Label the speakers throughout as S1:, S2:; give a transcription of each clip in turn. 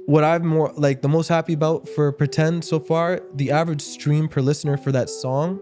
S1: what I'm more like the most happy about for Pretend so far, the average stream per listener for that song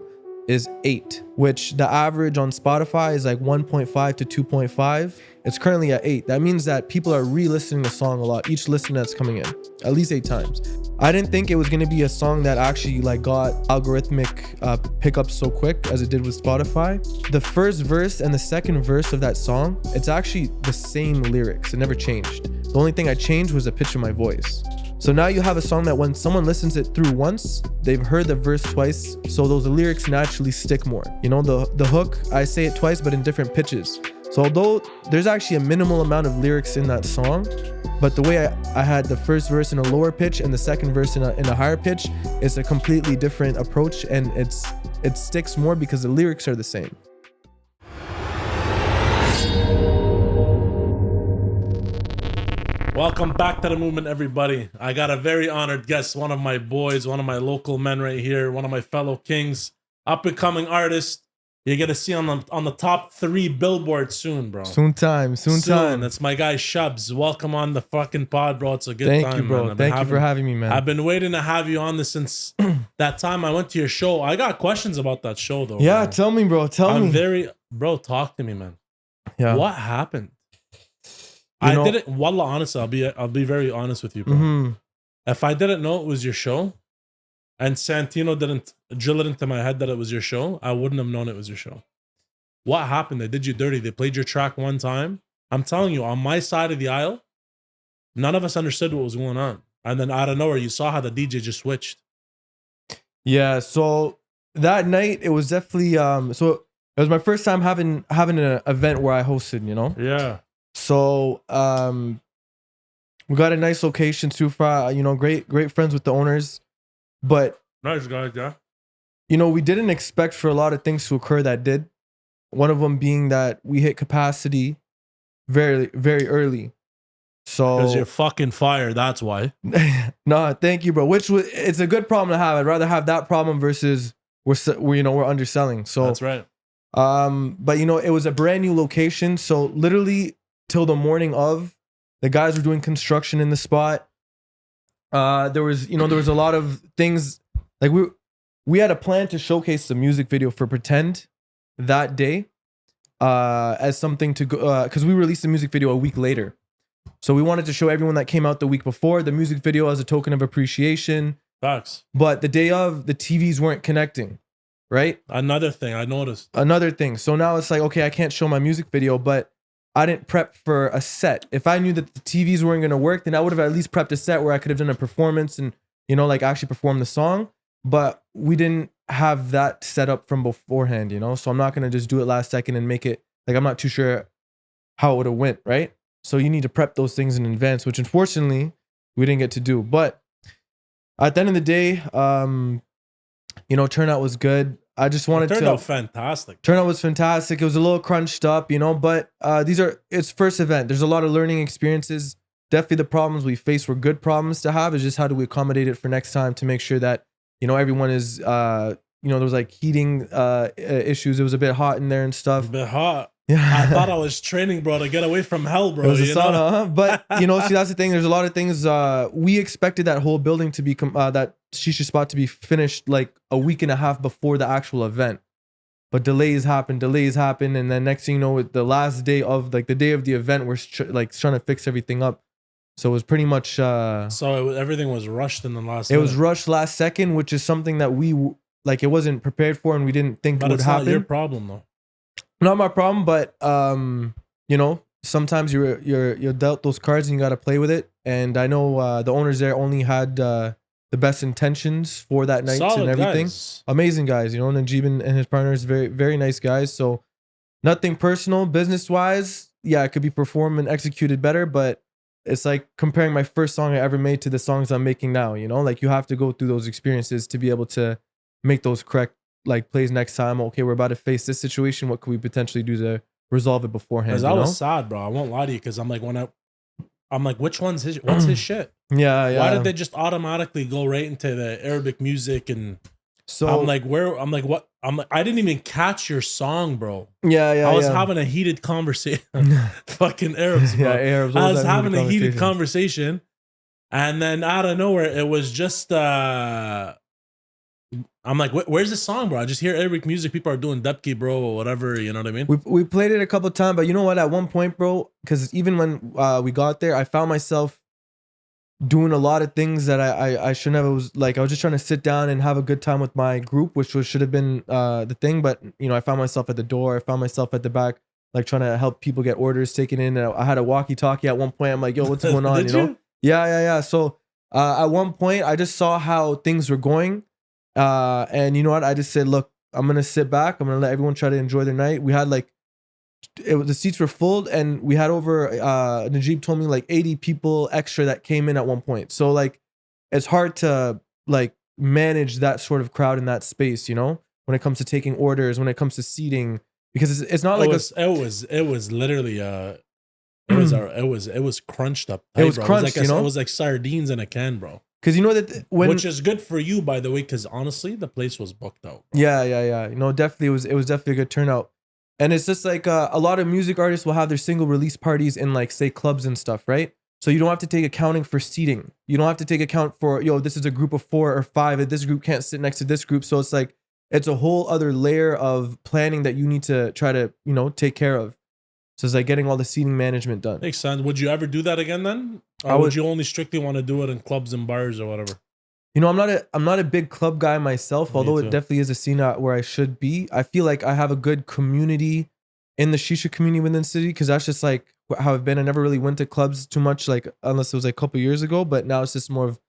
S1: is 8, which the average on Spotify is like 1.5 to 2.5. It's currently at 8. That means that people are re-listening the song a lot, each listener that's coming in, at least 8 times. I didn't think it was gonna be a song that actually like got algorithmic pickups so quick as it did with Spotify. The first verse and the second verse of that song, it's actually the same lyrics. It never changed. The only thing I changed was the pitch of my voice. So now you have a song that when someone listens it through once, they've heard the verse twice, so those lyrics naturally stick more. You know, the hook, I say it twice, but in different pitches. So although there's actually a minimal amount of lyrics in that song, but the way I had the first verse in a lower pitch and the second verse in a higher pitch, it's a completely different approach, and it sticks more because the lyrics are the same.
S2: Welcome back to the movement, everybody. I got a very honored guest, one of my boys, one of my local men right here, one of my fellow kings, up and coming artist. You're gonna see on the top 3 billboards soon, bro.
S1: Soon time.
S2: That's my guy Shubz. Welcome on the fucking pod, bro. It's a good time.
S1: Thank you, bro.
S2: Man.
S1: Thank you for having me, man.
S2: I've been waiting to have you on this since that time I went to your show. I got questions about that show though.
S1: Yeah,
S2: bro.
S1: tell me, bro.
S2: Bro, talk to me, man.
S1: Yeah.
S2: What happened? I didn't. Wallah, honestly, I'll be very honest with you, bro.
S1: Mm-hmm.
S2: If I didn't know it was your show, and Santino didn't drill it into my head that it was your show, I wouldn't have known it was your show. What happened? They did you dirty. They played your track one time. I'm telling you, on my side of the aisle, none of us understood what was going on. And then out of nowhere, you saw how the DJ just switched.
S1: Yeah. So that night, it was definitely so it was my first time having an event where I hosted. You know.
S2: Yeah.
S1: So we got a nice location too far, you know, great friends with the owners. But
S2: Nice guys, yeah.
S1: You know, we didn't expect for a lot of things to occur that did. One of them being that we hit capacity very, very early. So
S2: Because you're fucking fire, that's why.
S1: No, thank you, bro. It's a good problem to have. I'd rather have that problem versus we're underselling. So
S2: that's right.
S1: But you know, it was a brand new location. So literally till the morning of, the guys were doing construction in the spot. There was a lot of things like we had a plan to showcase the music video for Pretend that day, as something to go, because we released the music video a week later. So we wanted to show everyone that came out the week before the music video as a token of appreciation.
S2: Facts.
S1: But the day of, the TVs weren't connecting, right?
S2: Another thing I noticed.
S1: So now it's like, okay, I can't show my music video, but I didn't prep for a set. If I knew that the TVs weren't going to work, then I would have at least prepped a set where I could have done a performance and, you know, like actually perform the song. But we didn't have that set up from beforehand, you know? So I'm not going to just do it last second and make it, like, I'm not too sure how it would have went, right? So you need to prep those things in advance, which unfortunately we didn't get to do. But at the end of the day, you know, turnout was good. I just wanted to.
S2: Turned out fantastic.
S1: Turnout was fantastic. It was a little crunched up, you know, but it's first event. There's a lot of learning experiences. Definitely the problems we faced were good problems to have. It's just how do we accommodate it for next time to make sure that, you know, everyone is, you know, there was like heating issues. It was a bit hot in there and stuff.
S2: A bit hot.
S1: Yeah.
S2: I thought I was training, bro, to get away from hell, bro.
S1: It was a sauna, huh? But, you know, see, that's the thing. There's a lot of things. We expected that whole building to be, that shisha spot to be finished like a week and a half before the actual event. But delays happened. And then next thing you know, the last day of, like the day of the event, we're trying to fix everything up. So it was pretty much.
S2: Everything was rushed in the last
S1: It was rushed last second, which is something that it wasn't prepared for and we didn't think would happen. But it's not
S2: your problem, though.
S1: Not my problem, but you know, sometimes you're dealt those cards and you got to play with it. And I know the owners there only had the best intentions for that night. Solid and everything. Guys. Amazing guys, you know. Najib and his partners, very very nice guys. So nothing personal, business wise. Yeah, it could be performed and executed better, but it's like comparing my first song I ever made to the songs I'm making now. You know, like you have to go through those experiences to be able to make those correct like plays next time. Okay, we're about to face this situation. What could we potentially do to resolve it beforehand?
S2: Because I was sad, bro. I won't lie to you. Because I'm like, which one's his? What's his shit?
S1: Yeah.
S2: Why did they just automatically go right into the Arabic music? And so I'm like, what? I didn't even catch your song, bro.
S1: Yeah.
S2: I was having a heated conversation. Fucking Arabs, bro.
S1: Yeah, Arabs.
S2: I was having a heated conversation. And then out of nowhere, it was just I'm like, where's the song, bro? I just hear Arabic music. People are doing Dapki, bro, or whatever. You know what I mean?
S1: We played it a couple of times, but you know what? At one point, bro, because even when we got there, I found myself doing a lot of things that I shouldn't have. It was like I was just trying to sit down and have a good time with my group, which should have been the thing. But you know, I found myself at the door. I found myself at the back, like trying to help people get orders taken in. And I had a walkie-talkie at one point. I'm like, yo, what's going on?
S2: Did
S1: you know? Yeah. So at one point, I just saw how things were going. And you know what? I just said, look, I'm gonna sit back. I'm gonna let everyone try to enjoy their night. We had like the seats were full, and we had over Najib told me like 80 people extra that came in at one point. So like it's hard to like manage that sort of crowd in that space, you know, when it comes to taking orders, when it comes to seating, because it's not like
S2: it was literally it was crunched up tight,
S1: it was
S2: bro.
S1: crunched,
S2: It
S1: you
S2: was
S1: know,
S2: like sardines in a can, bro.
S1: because you know that
S2: Which is good for you, by the way, because honestly, the place was booked out, bro.
S1: Yeah. You know, definitely it was definitely a good turnout. And it's just like a lot of music artists will have their single release parties in like say clubs and stuff, right? So you don't have to take accounting for seating. You don't have to take account for, yo, this is a group of 4 or 5 and this group can't sit next to this group. So it's like it's a whole other layer of planning that you need to try to, you know, take care of. So it's like getting all the seating management done.
S2: Makes sense. Would you ever do that again then? Or would you only strictly want to do it in clubs and bars or whatever?
S1: You know, I'm not a big club guy myself, although it definitely is a scene where I should be. I feel like I have a good community in the shisha community within the city, because that's just like how I've been. I never really went to clubs too much, like unless it was like a couple years ago, but now it's just more of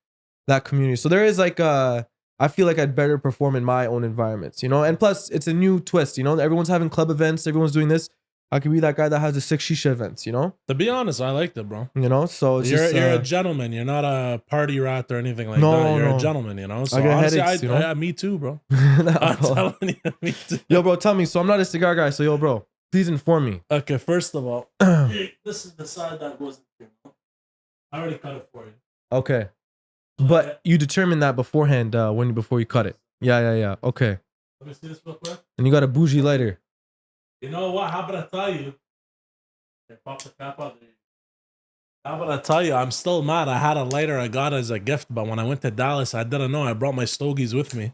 S1: that community. So there is like I feel like I'd better perform in my own environments, you know? And plus it's a new twist, you know? Everyone's having club events, everyone's doing this. I could be that guy that has the 6 shisha events, you know?
S2: To be honest, I liked it, bro.
S1: You know, so it's
S2: you're a gentleman. You're not a party rat or anything like that. You're a gentleman, you know? So
S1: I get
S2: honestly,
S1: headaches, you know?
S2: me too, bro.
S1: Nah,
S2: I'm
S1: bro.
S2: telling you, me too.
S1: Yo, bro, tell me. So I'm not a cigar guy, so yo, bro, please inform me.
S2: Okay, first of all, this is the side that goes in here. I already cut it for you.
S1: Okay. But you determined that beforehand before you cut it. Yeah. Okay.
S2: Let me see this real quick.
S1: And you got a bougie lighter.
S2: You know what? How about I tell you? Pop the cap out there. How about I tell you? I'm still mad. I had a lighter I got as a gift, but when I went to Dallas, I didn't know. I brought my stogies with me.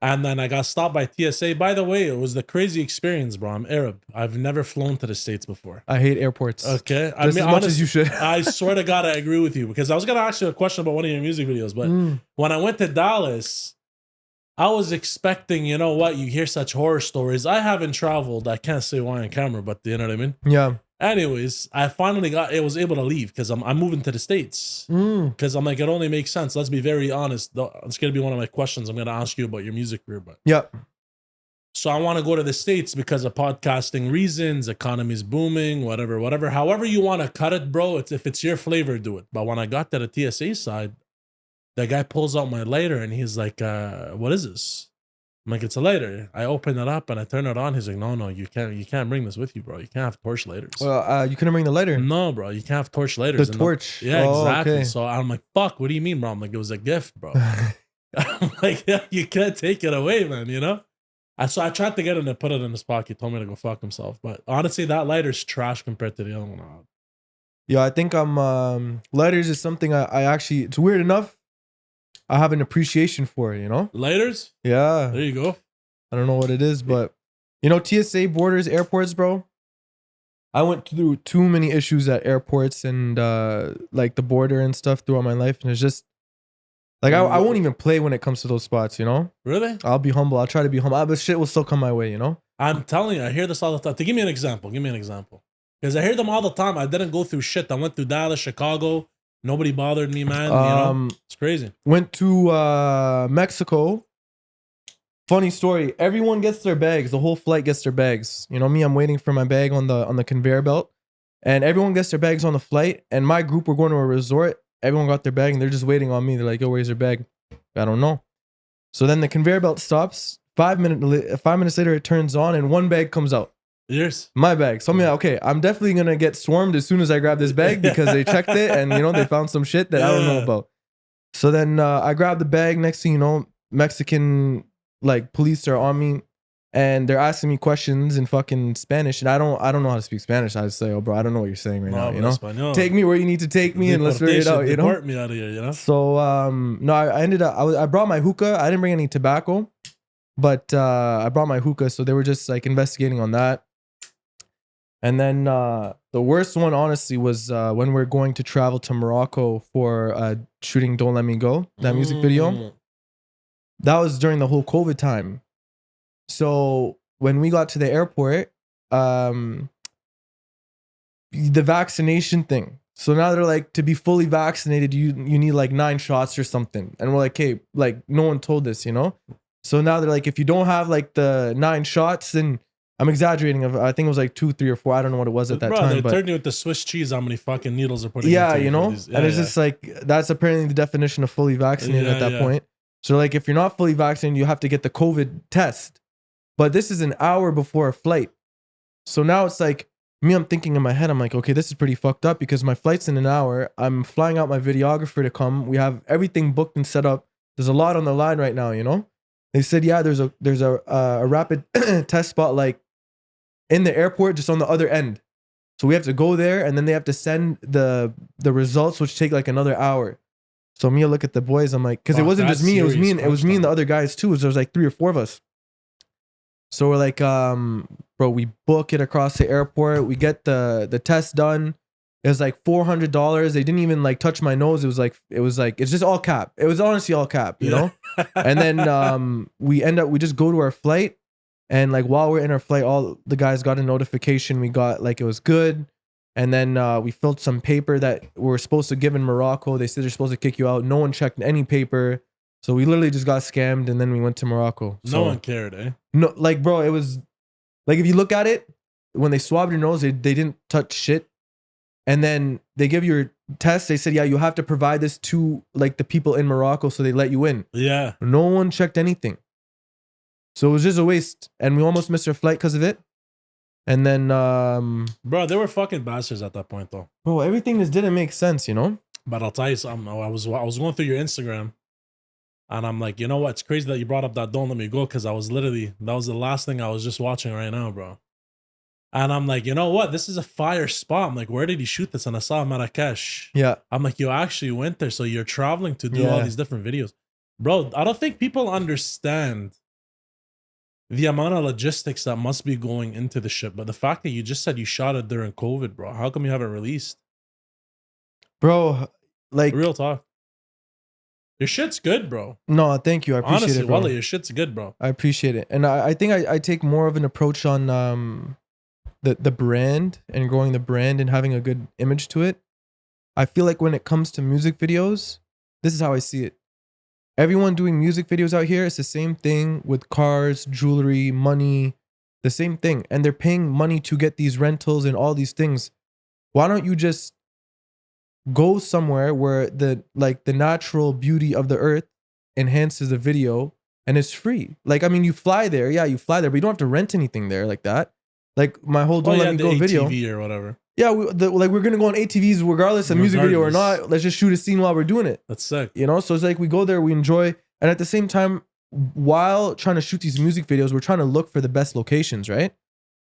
S2: And then I got stopped by TSA. By the way, it was the crazy experience, bro. I'm Arab. I've never flown to the States before.
S1: I hate airports.
S2: Okay.
S1: Just as much as you should.
S2: I swear to God, I agree with you, because I was going to ask you a question about one of your music videos. But when I went to Dallas, I was expecting, you know what? You hear such horror stories. I haven't traveled. I can't say why on camera, but you know what I mean?
S1: Yeah.
S2: Anyways, I finally was able to leave because I'm moving to the States. Because I'm like, it only makes sense. Let's be very honest. It's going to be one of my questions I'm going to ask you about your music career. But
S1: yeah.
S2: So I want to go to the States because of podcasting reasons, economy's booming, whatever. However you want to cut it, bro. If it's your flavor, do it. But when I got to the TSA side, the guy pulls out my lighter and he's like, what is this? I'm like, it's a lighter. I open it up and I turn it on. He's like, no, you can't bring this with you, bro. You can't have torch lighters.
S1: Well, you couldn't bring the lighter.
S2: No, bro, you can't have torch lighters.
S1: The torch.
S2: Yeah, exactly.
S1: Okay.
S2: So I'm like, fuck, what do you mean, bro? I'm like, it was a gift, bro. I'm like, yeah, you can't take it away, man, you know? So I tried to get him to put it in his pocket. He told me to go fuck himself. But honestly, that lighter's trash compared to the other one.
S1: Yeah, I think lighters is something I actually, it's weird enough. I have an appreciation for it, you know?
S2: Lighters?
S1: Yeah.
S2: There you go.
S1: I don't know what it is, but you know, TSA, borders, airports, bro. I went through too many issues at airports and like the border and stuff throughout my life. And it's just like, I won't even play when it comes to those spots, you know?
S2: Really?
S1: I'll be humble. I'll try to be humble. But shit will still come my way, you know?
S2: I'm telling you, I hear this all the time. Give me an example. Because I hear them all the time. I didn't go through shit. I went through Dallas, Chicago. Nobody bothered me, man. You know? It's crazy.
S1: Went to Mexico. Funny story. Everyone gets their bags. The whole flight gets their bags. You know me, I'm waiting for my bag on the conveyor belt. And everyone gets their bags on the flight. And my group were going to a resort. Everyone got their bag and they're just waiting on me. They're like, yo, where's your bag? I don't know. So then the conveyor belt stops. 5 minutes later, it turns on and one bag comes out.
S2: Yours?
S1: My bag. So I'm like, okay, I'm definitely going to get swarmed as soon as I grab this bag because they checked it and, you know, they found some shit that I don't know about. So then I grabbed the bag. Next thing you know, Mexican like police are on me. and they're asking me questions in fucking Spanish, and I don't know how to speak Spanish. I just say, oh, bro, I don't know what you're saying right now. You know,
S2: Español.
S1: take me where you need to take me, and let's figure it out. You know,
S2: deport me out of here. You know.
S1: So no, I ended up I brought my hookah. I didn't bring any tobacco, but I brought my hookah. So they were just like investigating on that. And then the worst one, honestly, was when we're going to travel to Morocco for shooting "Don't Let Me Go," that music video. That was during the whole COVID time. So when we got to the airport, the vaccination thing. So now they're like, to be fully vaccinated, you need like 9 shots or something. And we're like, hey, like no one told us, you know? So now they're like, if you don't have like the 9 shots, then I'm exaggerating. I think it was like 2, 3, or 4. I don't know what it was at that time.
S2: They turned you with the Swiss cheese. How many fucking needles are putting?
S1: Yeah,
S2: into
S1: you know.
S2: Yeah,
S1: and it's just like, that's apparently the definition of fully vaccinated at that point. So like, if you're not fully vaccinated, you have to get the COVID test. But this is an hour before a flight. So now it's like me. I'm thinking in my head. I'm like, okay, this is pretty fucked up because my flight's in an hour. I'm flying out my videographer to come. We have everything booked and set up. There's a lot on the line right now. You know. They said, yeah, there's a rapid test spot like in the airport, just on the other end. So we have to go there, and then they have to send the results, which take like another hour. So me, I look at the boys. I'm like, because it wasn't just me. It was me and the other guys too. So there was like 3 or 4 of us. So we're like, bro, we book it across the airport. We get the test done. It was like $400. They didn't even like touch my nose. It was like it's just all cap. It was honestly all cap, you know? And then we just go to our flight. And like while we're in our flight, all the guys got a notification. We got like it was good. And then we filled some paper that we're supposed to give in Morocco. They said they're supposed to kick you out. No one checked any paper. So we literally just got scammed, and then we went to Morocco. So,
S2: no one cared, eh?
S1: No, like, bro, it was like, if you look at it, when they swabbed your nose, they didn't touch shit. And then they give you your test. They said, yeah, you have to provide this to like the people in Morocco, so they let you in.
S2: Yeah.
S1: No one checked anything. So it was just a waste. And we almost missed our flight because of it. And then,
S2: bro, they were fucking bastards at that point, though.
S1: Bro, everything just didn't make sense, you know?
S2: But I'll tell you something. I was going through your Instagram. And I'm like, you know what? It's crazy that you brought up that "Don't Let Me Go," because that was the last thing I was just watching right now, bro. And I'm like, you know what? This is a fire spot. I'm like, where did he shoot this? And I saw Marrakesh.
S1: Yeah.
S2: I'm like, you actually went there. So you're traveling to do all these different videos. Bro, I don't think people understand the amount of logistics that must be going into the ship. But the fact that you just said you shot it during COVID, bro, how come you haven't released?
S1: Bro, like...
S2: Real talk. Your shit's good, bro.
S1: No, thank you. I appreciate
S2: Honestly,
S1: it, bro.
S2: Wally, your shit's good, bro.
S1: I appreciate it. And I think I take more of an approach on the brand and growing the brand and having a good image to it. I feel like when it comes to music videos, this is how I see it. Everyone doing music videos out here, it's the same thing with cars, jewelry, money, the same thing. And they're paying money to get these rentals and all these things. Why don't you just go somewhere where the natural beauty of the earth enhances the video and it's free? Like, I mean, you fly there, but you don't have to rent anything there like that. Like my whole "Don't Let Me Go" video,
S2: ATV or whatever.
S1: Yeah, we're gonna go on ATVs regardless of music video or not. Let's just shoot a scene while we're doing it.
S2: That's sick.
S1: You know, so it's like we go there, we enjoy, and at the same time, while trying to shoot these music videos, we're trying to look for the best locations, right?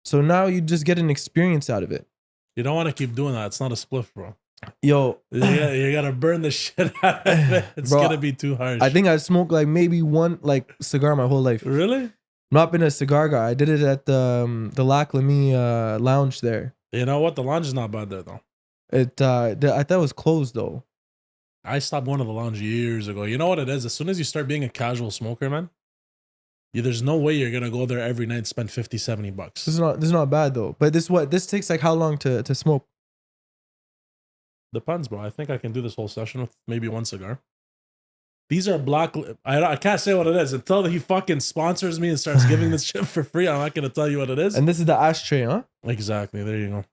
S1: So now you just get an experience out of it.
S2: You don't want to keep doing that. It's not a spliff, bro.
S1: Yo,
S2: you gotta burn the shit out of it. It's gonna be too harsh.
S1: I think I smoked like maybe one cigar my whole life.
S2: Really?
S1: Not been a cigar guy. I did it at the Lac Lamy lounge there.
S2: You know what? The lounge is not bad there though.
S1: I thought it was closed though.
S2: I stopped going to the lounge years ago. You know what it is? As soon as you start being a casual smoker, man, there's no way you're gonna go there every night and spend $50-$70.
S1: This is not bad though. But this takes like how long to smoke?
S2: Depends, bro. I think I can do this whole session with maybe one cigar. These are black. I can't say what it is until he fucking sponsors me and starts giving this shit for free. I'm not gonna tell you what it is.
S1: And this is the ashtray, huh?
S2: Exactly. There you go.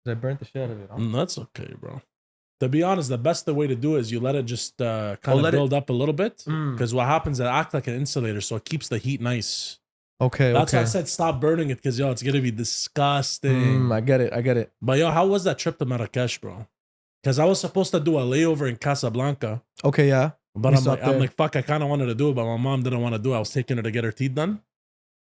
S1: I burnt the shit out of it. Huh?
S2: That's okay, bro. To be honest, the best way to do it is you let it just kind of build up a little bit. Because what happens, it acts like an insulator, so it keeps the heat nice.
S1: Okay.
S2: That's why I said stop burning it, because it's gonna be disgusting.
S1: I get it.
S2: But how was that trip to Marrakesh, bro? Because I was supposed to do a layover in Casablanca.
S1: Okay, yeah.
S2: But I'm like, fuck, I kind of wanted to do it, but my mom didn't want to do it. I was taking her to get her teeth done.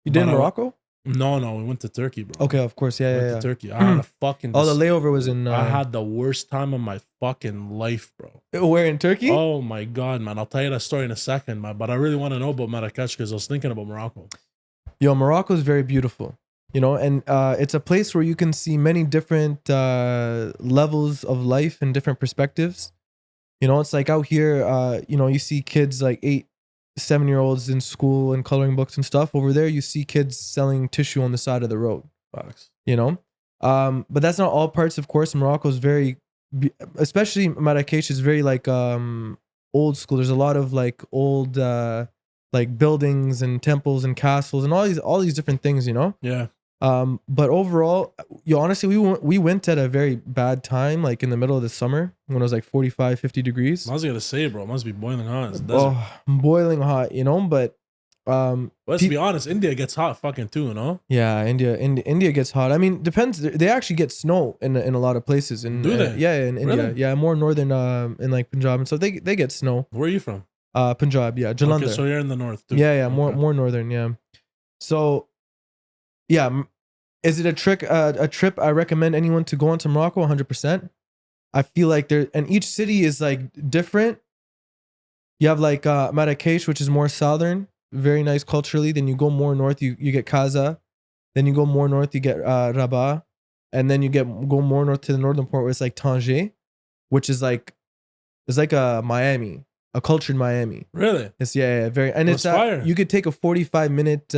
S1: You did in
S2: But
S1: Morocco?
S2: No, we went to Turkey, bro.
S1: Okay, of course. Yeah,
S2: Went
S1: yeah,
S2: to
S1: yeah.
S2: Turkey. I had a fucking.
S1: Oh, the layover was in.
S2: I had the worst time of my fucking life, bro.
S1: Where in Turkey?
S2: Oh my god, man! I'll tell you that story in a second, man. But I really want to know about Marrakech because I was thinking about Morocco.
S1: Yo, Morocco is very beautiful, you know, and it's a place where you can see many different levels of life and different perspectives. You know, it's like out here, you know, you see kids like 8, 7-year-olds in school and coloring books and stuff. Over there, you see kids selling tissue on the side of the road.
S2: Facts.
S1: You know, but that's not all parts. Of course, Morocco is very, especially Marrakech is very like old school. There's a lot of like old like buildings and temples and castles and all these different things. You know.
S2: Yeah.
S1: But overall, honestly, we went at a very bad time, like in the middle of the summer when it was like 45, 50 degrees.
S2: I was gonna say, bro, it must be boiling hot. It's desert.
S1: Oh, boiling hot, you know. But
S2: let's be honest, India gets hot fucking too, you know.
S1: Yeah, India gets hot. I mean, depends. They actually get snow in a lot of places.
S2: Do they?
S1: Yeah, in India.
S2: Really?
S1: Yeah, more northern in like Punjab and stuff. They get snow.
S2: Where are you from?
S1: Punjab. Yeah, Jalandhar.
S2: Okay, so you're in the north too.
S1: Yeah,
S2: Okay.
S1: more northern. Yeah. So, yeah, is it a trip I recommend anyone to go on to Morocco? 100%. I feel like and each city is like different. You have like Marrakech, which is more southern, very nice culturally. Then you go more north, you get Casa. Then you go more north, you get Rabat, and then you go more north to the northern part where it's like Tanger, which is like it's like a Miami, a cultured Miami.
S2: Really?
S1: It's yeah very, and it's
S2: fire.
S1: you could take a 45-minute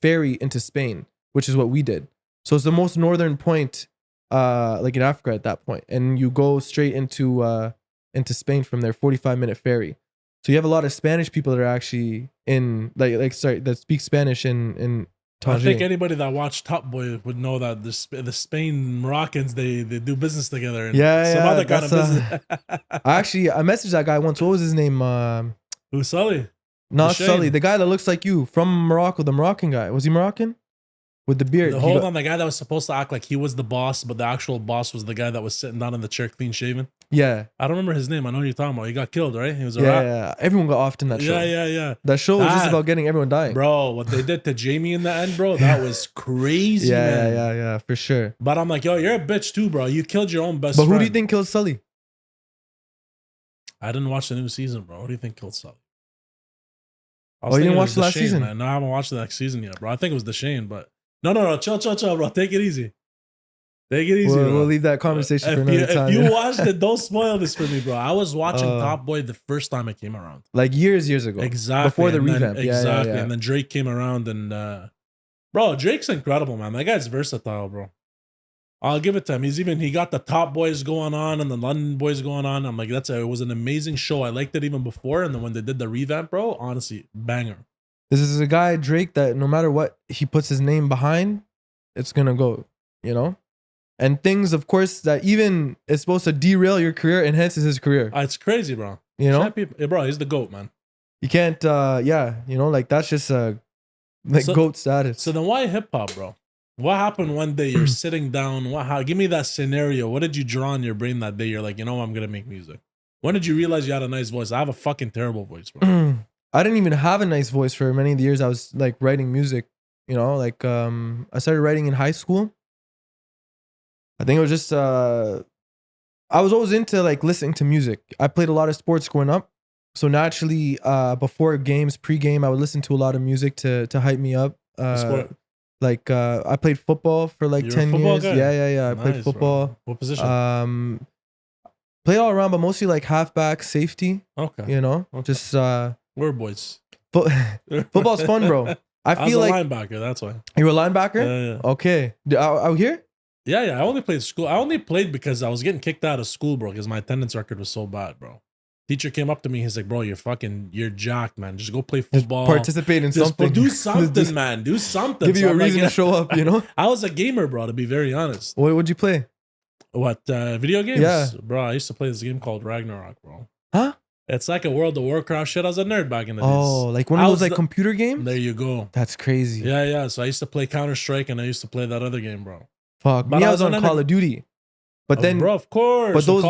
S1: ferry into Spain, which is what we did. So it's the most northern point, like in Africa at that point, and you go straight into Spain from there. 45-minute ferry. So you have a lot of Spanish people that are actually in that speak Spanish in Tanger.
S2: I think anybody that watched Top Boy would know that the Spain Moroccans they do business together. And some other kind of business.
S1: I messaged that guy once. What was his name?
S2: Who's Sully?
S1: Not
S2: Shane.
S1: Sully. The guy that looks like you from Morocco. The Moroccan guy. Was he Moroccan? With the beard.
S2: Hold on, the guy that was supposed to act like he was the boss, but the actual boss was the guy that was sitting down in the chair, clean shaven.
S1: Yeah.
S2: I don't remember his name. I know who you're talking about. He got killed, right? He was a
S1: yeah. Everyone got offed in that show.
S2: Yeah.
S1: That show was just about getting everyone dying.
S2: Bro, what they did to Jamie in the end, bro, that was crazy, man.
S1: Yeah, for sure.
S2: But I'm like, yo, you're a bitch too, bro. You killed your own best
S1: friend. But
S2: friend.
S1: who do you think killed Sully?
S2: I didn't watch the new season, bro. What do you think killed Sully?
S1: You didn't watch the last season?
S2: Man. No, I haven't watched the next season yet, bro. I think it was Deshane, but no. Chill, bro. Take it easy. Take it easy.
S1: We'll leave that conversation for another time.
S2: If you watched it, don't spoil this for me, bro. I was watching Top Boy the first time it came around.
S1: Like years ago.
S2: Exactly.
S1: Before the revamp.
S2: Exactly.
S1: Yeah.
S2: And then Drake came around and bro, Drake's incredible, man. That guy's versatile, bro. I'll give it to him. He got the Top Boys going on and the London Boys going on. I'm like, it was an amazing show. I liked it even before. And then when they did the revamp, bro, honestly, banger.
S1: This is a guy, Drake, that no matter what he puts his name behind, it's gonna go, you know? And things, of course, that even is supposed to derail your career enhances his career.
S2: It's crazy, bro.
S1: You know?
S2: Yeah, bro, he's the GOAT, man.
S1: You can't, you know, like that's just GOAT status.
S2: So then why hip hop, bro? What happened one day you're sitting down? Give me that scenario. What did you draw in your brain that day? You're like, you know, I'm going to make music. When did you realize you had a nice voice? I have a fucking terrible voice, bro.
S1: I didn't even have a nice voice for many of the years I was like writing music, you know, like I started writing in high school. I think it was just, I was always into like listening to music. I played a lot of sports growing up. So naturally, before games, pre-game, I would listen to a lot of music to hype me up. Like I played football for like 10 years.
S2: Guy?
S1: Yeah. I
S2: Nice,
S1: played football.
S2: Bro. What position?
S1: Played all around, but mostly like halfback, safety.
S2: Okay.
S1: You know, just
S2: we're boys.
S1: Football's fun, bro. I feel like
S2: linebacker. That's why.
S1: You're a linebacker.
S2: Yeah.
S1: Okay. Out here.
S2: Yeah. I only played school. I only played because I was getting kicked out of school, bro. Because my attendance record was so bad, bro. Teacher came up to me. He's like, bro, you're jacked, man. Just go play football.
S1: Just participate in something.
S2: Do something, man. Do something.
S1: Give you a reason to show up, you know?
S2: I was a gamer, bro, to be very honest.
S1: What'd you play?
S2: What, video games?
S1: Yeah.
S2: Bro, I used to play this game called Ragnarok, bro.
S1: Huh?
S2: It's like a World of Warcraft shit. I was a nerd back in the days.
S1: Oh, like one of those like computer games?
S2: There you go.
S1: That's crazy.
S2: Yeah. So I used to play Counter-Strike and I used to play that other game, bro.
S1: Fuck. But I was on Call of Duty. But then,
S2: bro, of course.
S1: But those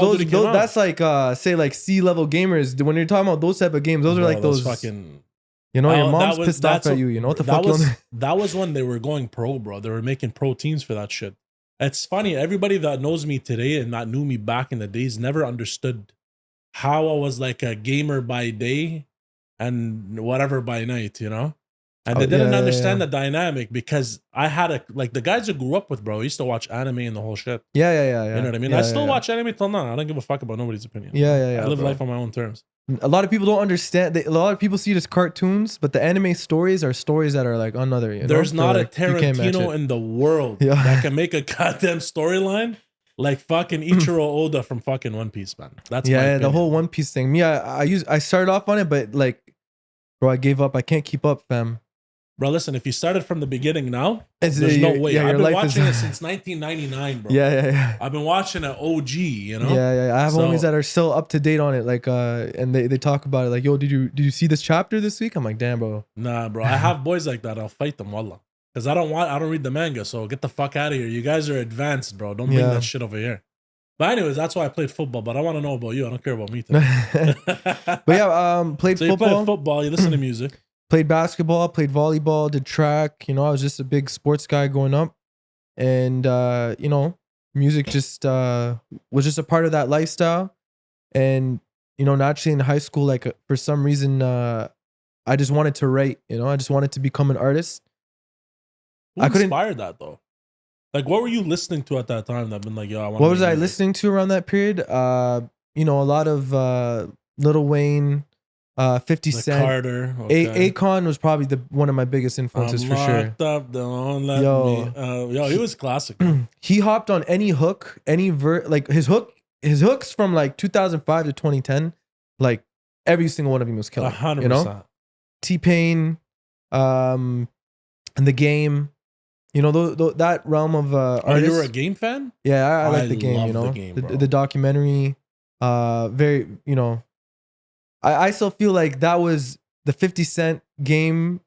S1: that's like say like C-level gamers. When you're talking about those type of games, those are like those
S2: fucking
S1: You know, your
S2: Oh,
S1: mom's pissed off at you. You know what the fuck?
S2: That was when they were going pro, bro. They were making pro teams for that shit. It's funny. Everybody that knows me today and that knew me back in the days never understood how I was like a gamer by day and whatever by night, you know? And they didn't understand the dynamic because I had like the guys I grew up with, bro, used to watch anime and the whole shit.
S1: Yeah.
S2: You know what I mean? I still watch anime till now. I don't give a fuck about nobody's opinion.
S1: Yeah.
S2: I live
S1: bro.
S2: life on my own terms.
S1: A lot of people don't understand. A lot of people see it as cartoons, but the anime stories are stories that are like another. You
S2: There's
S1: know?
S2: not
S1: like,
S2: a Tarantino in the world that can make a goddamn storyline like fucking Ichiro Oda from fucking One Piece, man. That's my opinion.
S1: The whole One Piece thing. Me, I started off on it, but like, bro, I gave up. I can't keep up, fam.
S2: Bro, listen, if you started from the beginning now, there's no way. I've been watching it since 1999, bro.
S1: Yeah.
S2: I've been watching it OG, you know?
S1: Yeah. I have homies that are still up to date on it. Like, and they talk about it. Like, yo, did you see this chapter this week? I'm like, damn, bro.
S2: Nah, bro. I have boys like that. I'll fight them, wallah. Because I don't read the manga, so get the fuck out of here. You guys are advanced, bro. Don't bring that shit over here. But anyways, that's why I played football. But I want to know about you. I don't care about me today.
S1: But yeah, played
S2: so
S1: football.
S2: You play football. You listen to music.
S1: Played basketball, played volleyball, did track. You know, I was just a big sports guy growing up. And, you know, music just was just a part of that lifestyle. And, you know, naturally in high school, like for some reason, I just wanted to write, you know, I just wanted to become an artist.
S2: Who inspired that though? Like, what were you listening to at that time that been like, yo, I want
S1: What was I listening to around that period? You know, a lot of Lil Wayne, 50 Cent.
S2: Carter. Okay.
S1: Akon was probably one of my biggest influences for sure.
S2: Yo, he was classic.
S1: He hopped on any hook, any like his hooks from like 2005 to 2010, like every single one of them was killing.
S2: 100%.
S1: You know? T-Pain, and The Game. You know, that realm of artists.
S2: You were a Game fan?
S1: Yeah, I like The Game, you know. The documentary, very, you know, I still feel like that was the 50 Cent Game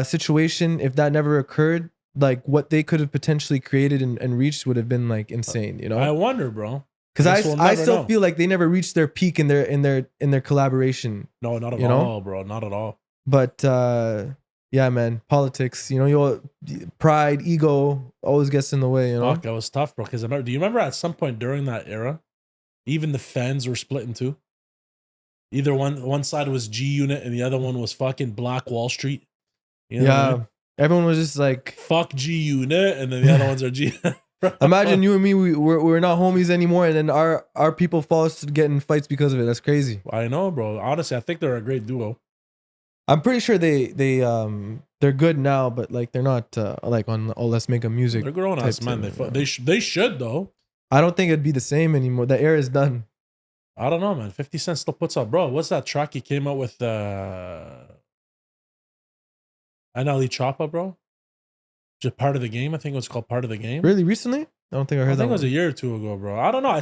S1: situation. If that never occurred, like what they could have potentially created and reached would have been like insane, you know?
S2: I wonder, bro.
S1: Because I still feel like they never reached their peak in their collaboration.
S2: No, not at all, bro. Not at all.
S1: But yeah, man, politics, you know, pride, ego always gets in the way, you know?
S2: Fuck, that was tough, bro. Because do you remember at some point during that era, even the fans were split in two? Either one side was G Unit and the other one was fucking Black Wall Street. You know what I mean?
S1: Everyone was just like,
S2: fuck G Unit, and then the other ones are G.
S1: Imagine you and me, we're not homies anymore, and then our people fall to get in fights because of it. That's crazy.
S2: I know, bro. Honestly, I think they're a great duo.
S1: I'm pretty sure they're good now, but like they're not like on let's make a music.
S2: They're grown ass man. They should though.
S1: I don't think it'd be the same anymore. The era is done.
S2: I don't know, man. 50 Cent still puts out, bro. What's that track he came out with? NLE Choppa, bro. Just Part of the Game. I think it was called Part of the Game.
S1: Really recently? I don't think I heard that.
S2: I think it was a year or two ago, bro. I don't know. I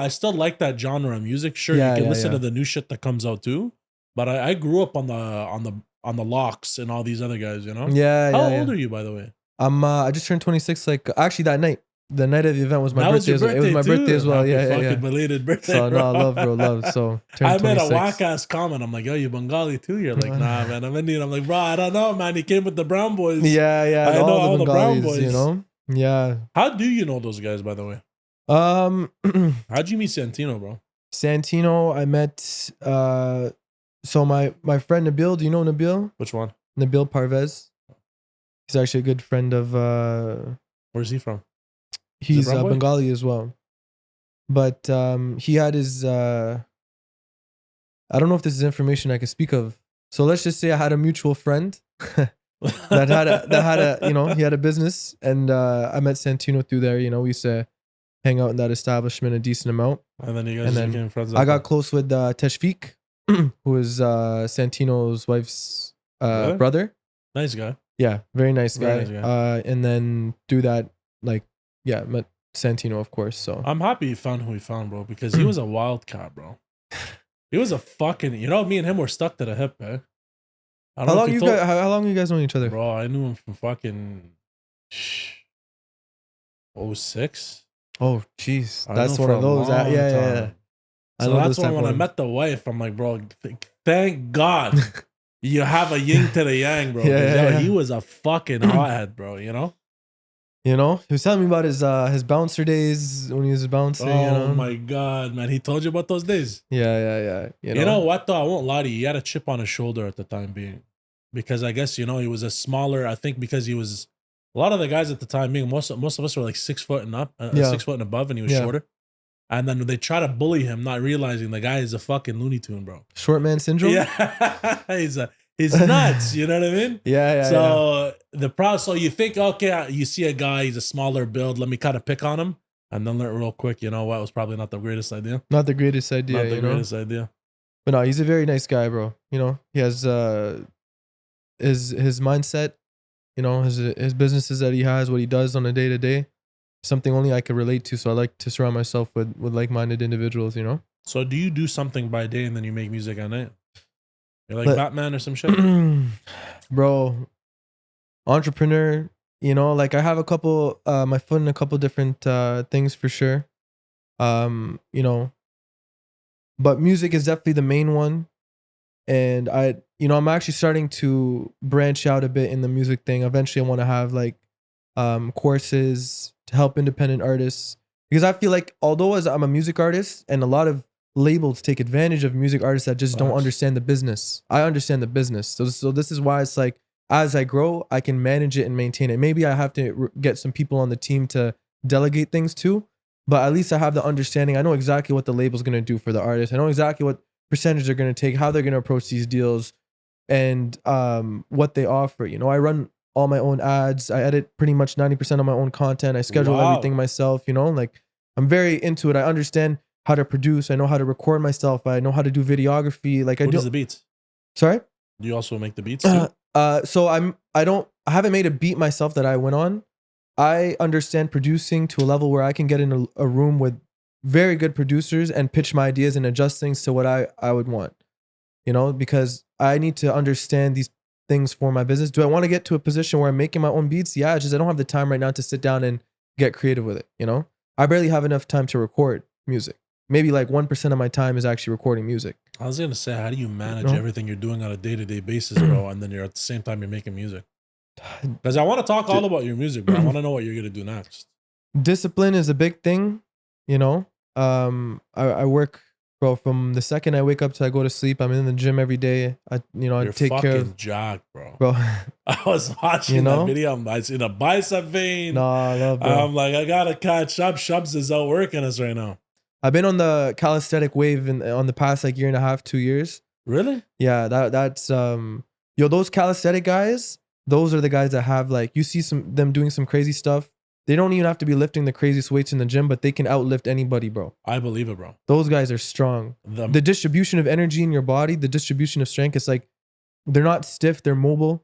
S2: still like that genre of music. Sure, you can listen to the new shit that comes out too. But I grew up on the Locks and all these other guys, you know?
S1: Yeah.
S2: How old are you, by the way?
S1: I just turned 26. Like actually that night. The night of the event was my birthday. It was my birthday as well.
S2: Fucking belated birthday.
S1: So no, love. So
S2: I made a whack ass comment. I'm like, yo, you Bengali too? You're like, nah, man, I'm Indian. I'm like, bro, I don't know, man. He came with the Brown Boys.
S1: Yeah.
S2: I know all the Brown Boys.
S1: You know? Yeah.
S2: How do you know those guys, by the way? How'd you meet Santino, bro?
S1: Santino, I met so my friend Nabil. Do you know Nabil?
S2: Which one?
S1: Nabil Parvez. He's actually a good friend of
S2: where's he from?
S1: He's Bengali as well. But he had his I don't know if this is information I can speak of. So let's just say I had a mutual friend that had a you know, he had a business, and I met Santino through there. You know, we used to hang out in that establishment a decent amount.
S2: And then you guys became friends.
S1: I got close with Teshfik, who is Santino's wife's brother.
S2: Nice guy.
S1: Yeah, very nice guy. And then through that, like, yeah, met Santino, of course. So
S2: I'm happy he found who he found, bro, because he was a wildcat, bro. He was a fucking, you know, me and him were stuck to the hip, eh?
S1: How long you guys know each other?
S2: Bro, I knew him from fucking 06.
S1: Oh, jeez. That's one of those. Yeah.
S2: So that's when I met the wife, I'm like, bro, thank God You have a yin to the yang, bro. He was a fucking hothead, bro. You know.
S1: You know, he was telling me about his bouncer days when he was bouncing.
S2: Oh my god, man! He told you about those days.
S1: Yeah.
S2: You know what though? I won't lie to you. He had a chip on his shoulder at the time being, because I guess he was a smaller. I think because he was a lot of the guys at the time being most of us were like 6 foot and up, 6 foot and above, and he was shorter. And then they try to bully him, not realizing the guy is a fucking Looney Tune, bro.
S1: Short man syndrome.
S2: Yeah, he's nuts. You know what I mean?
S1: Yeah.
S2: So you think, okay, you see a guy, he's a smaller build. Let me kind of pick on him, and then learn real quick. You know what? It was probably not the greatest idea.
S1: Not the greatest idea.
S2: Not the greatest idea.
S1: But no, he's a very nice guy, bro. You know, he has his mindset. You know, his businesses that he has, what he does on a day to day. Something only I could relate to. So I like to surround myself with like-minded individuals. You know.
S2: So do you do something by day and then you make music at night? You're like Batman or some shit?
S1: Bro, entrepreneur, you know, like I have my foot in a couple different things for sure. You know, but music is definitely the main one. And I'm actually starting to branch out a bit in the music thing. Eventually I want to have like courses to help independent artists, because I feel like although as I'm a music artist and a lot of labels take advantage of music artists that just don't understand the business. I understand the business. So this is why it's like, as I grow, I can manage it and maintain it. Maybe I have to get some people on the team to delegate things to, but at least I have the understanding. I know exactly what the label's going to do for the artist. I know exactly what percentage they're going to take, how they're going to approach these deals, and what they offer. You know, I run all my own ads. I edit pretty much 90% of my own content. I schedule everything myself, you know, like I'm very into it. I understand how to produce. I know how to record myself. I know how to do videography. Like
S2: Who does the beats?
S1: Sorry?
S2: Do you also make the beats too?
S1: So I haven't made a beat myself that I went on. I understand producing to a level where I can get in a room with very good producers and pitch my ideas and adjust things to what I would want, you know, because I need to understand these things for my business. Do I want to get to a position where I'm making my own beats? Yeah, it's just I don't have the time right now to sit down and get creative with it, you know? I barely have enough time to record music. Maybe like 1% of my time is actually recording music.
S2: I was going to say, how do you manage everything you're doing on a day-to-day basis, bro, and then you're at the same time you're making music? Because I want to talk all about your music, bro. I want to know what you're going to do next.
S1: Discipline is a big thing, you know? I work, bro, from the second I wake up till I go to sleep. I'm in the gym every day. I take care of
S2: jacked, bro. I was watching that video. I seen a bicep vein.
S1: No, I love, bro.
S2: I'm like, I gotta catch up. Shubz is outworking us right now.
S1: I've been on the calisthenic wave on the past like year and a half, 2 years.
S2: Really?
S1: Yeah, that's those calisthenic guys. Those are the guys that have like, you see them doing some crazy stuff. They don't even have to be lifting the craziest weights in the gym, but they can outlift anybody, bro.
S2: I believe it, bro.
S1: Those guys are strong. The distribution of energy in your body, the distribution of strength, it's like they're not stiff, they're mobile.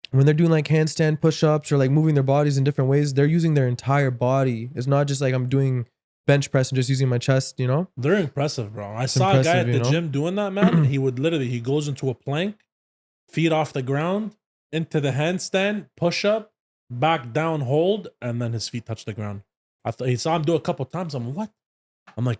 S1: When they're doing like handstand push-ups or like moving their bodies in different ways, they're using their entire body. It's not just like I'm doing bench press and just using my chest, you know?
S2: They're impressive, bro. I saw a guy at the gym doing that, man. He goes into a plank, feet off the ground, into the handstand, push-up, back down, hold, and then his feet touch the ground. He saw him do a couple times. I'm like,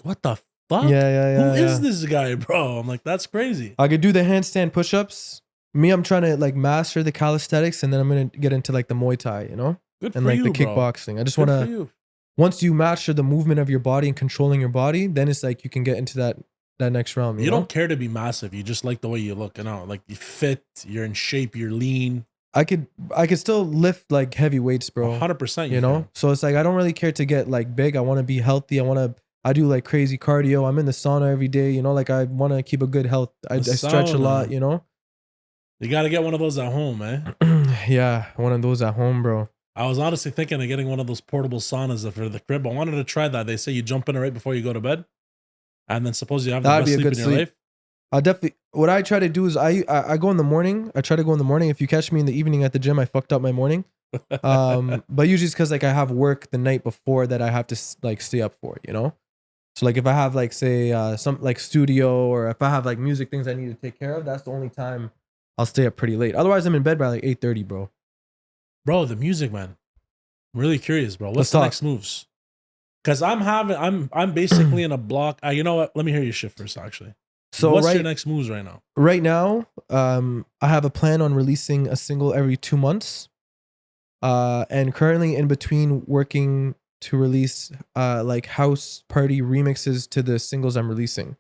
S2: what the fuck?
S1: Yeah.
S2: Who is this guy, bro? I'm like, that's crazy.
S1: I could do the handstand push-ups. Me, I'm trying to like master the calisthenics, and then I'm gonna get into like the Muay Thai, you know?
S2: Good for
S1: and like
S2: you,
S1: the kickboxing.
S2: Bro.
S1: I just want to. Once you master the movement of your body and controlling your body, then it's like you can get into that next realm. You know?
S2: Don't care to be massive. You just like the way you look, you know, like you fit, you're in shape, you're lean.
S1: I could still lift like heavy weights, bro.
S2: 100%.
S1: You know? So it's like, I don't really care to get like big. I want to be healthy. I do like crazy cardio. I'm in the sauna every day, you know, like I want to keep a good health. I stretch a lot, you know?
S2: You got to get one of those at home, man.
S1: Yeah, one of those at home, bro.
S2: I was honestly thinking of getting one of those portable saunas for the crib. I wanted to try that. They say you jump in it right before you go to bed. And then suppose you have the best sleep in your life.
S1: I definitely, what I try to do is I go in the morning. I try to go in the morning. If you catch me in the evening at the gym, I fucked up my morning. But usually it's because like I have work the night before that I have to like stay up for, you know? So like if I have like say some like studio, or if I have like music things I need to take care of, that's the only time I'll stay up pretty late. Otherwise I'm in bed by like 8:30, bro.
S2: Bro, the music, man. I'm really curious, bro. What's the next moves? Because I'm basically in a block. You know what? Let me hear your shit first, actually.
S1: So
S2: what's your next moves right now?
S1: Right now, I have a plan on releasing a single every 2 months. And currently in between working to release like house party remixes to the singles I'm releasing.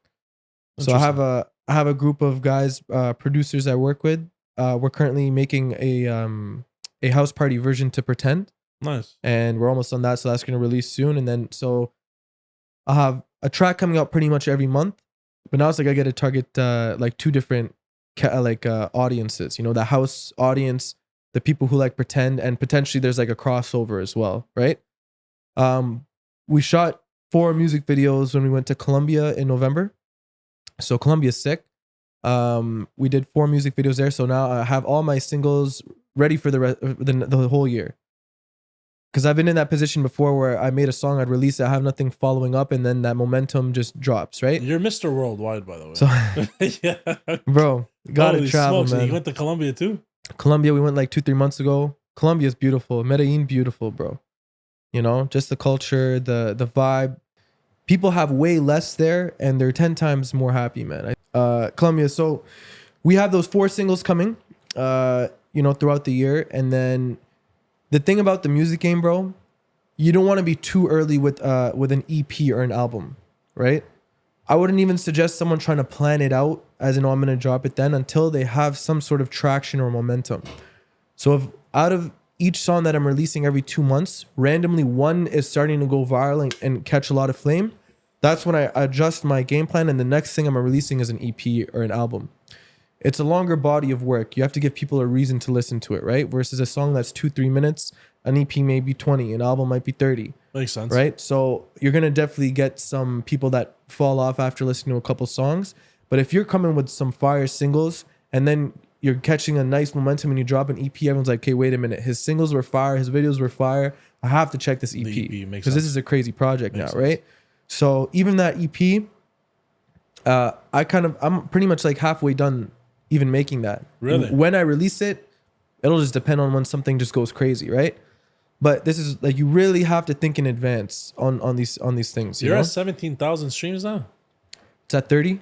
S1: So I have a group of guys, producers I work with. We're currently making a house party version to Pretend.
S2: Nice.
S1: And we're almost on that, so that's gonna release soon. And then so I'll have a track coming out pretty much every month. But now it's like I get to target like two different audiences. You know, the house audience, the people who like Pretend, and potentially there's like a crossover as well, right? We shot 4 music videos when we went to Colombia in November. So Colombia's sick. We did 4 music videos there. So now I have all my singles ready for the whole year. Because I've been in that position before where I made a song, I'd release it, I have nothing following up, and then that momentum just drops, right?
S2: You're Mr. Worldwide, by the way.
S1: So,
S2: yeah.
S1: Bro, gotta travel,
S2: smokes.
S1: man.
S2: You went to Colombia too?
S1: Colombia, we went like 2-3 months ago. Colombia's beautiful. Medellin, beautiful, bro. You know, just the culture, the vibe. People have way less there, and they're 10 times more happy, man. Colombia, so we have those 4 singles coming, you know, throughout the year, and then the thing about the music game, bro, you don't want to be too early with an EP or an album, right? I wouldn't even suggest someone trying to plan it out as in, oh, I'm going to drop it then, until they have some sort of traction or momentum. So if out of each song that I'm releasing every 2 months, randomly one is starting to go viral and catch a lot of flame, that's when I adjust my game plan, and the next thing I'm releasing is an EP or an album. It's a longer body of work. You have to give people a reason to listen to it, right? Versus a song that's 2-3 minutes, an EP may be 20, an album might be 30.
S2: Makes sense.
S1: Right? So you're going to definitely get some people that fall off after listening to a couple songs. But if you're coming with some fire singles and then you're catching a nice momentum and you drop an EP, everyone's like, okay, wait a minute. His singles were fire. His videos were fire. I have to check this EP. Because this is a crazy project now, right? So even that EP, I'm pretty much like halfway done even making that.
S2: Really?
S1: When I release it, it'll just depend on when something just goes crazy, right? But this is like, you really have to think in advance on these things.
S2: You're at 17,000 streams now?
S1: It's at 30.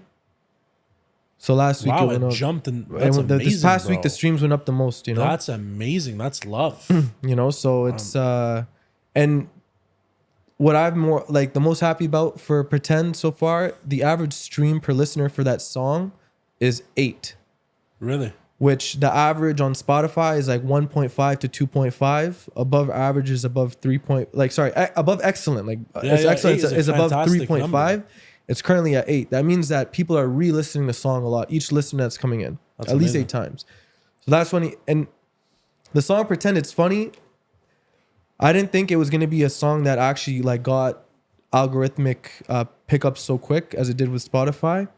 S1: So last week it went up.
S2: Jumped, and that's amazing,
S1: this past
S2: bro.
S1: week the streams went up the most, you know?
S2: That's amazing. That's love.
S1: You know, so it's and what I'm more like the most happy about for Pretend so far, the average stream per listener for that song is 8.
S2: Really?
S1: Which the average on Spotify is like 1.5 to 2.5. Above average is above 3. Above excellent. Like excellent is above 3.5. It's currently at 8. That means that people are re-listening the song a lot. Each listener that's coming in, that's at least 8 times. So that's when and the song Pretend, it's funny. I didn't think it was gonna be a song that actually like got algorithmic pickup so quick as it did with Spotify,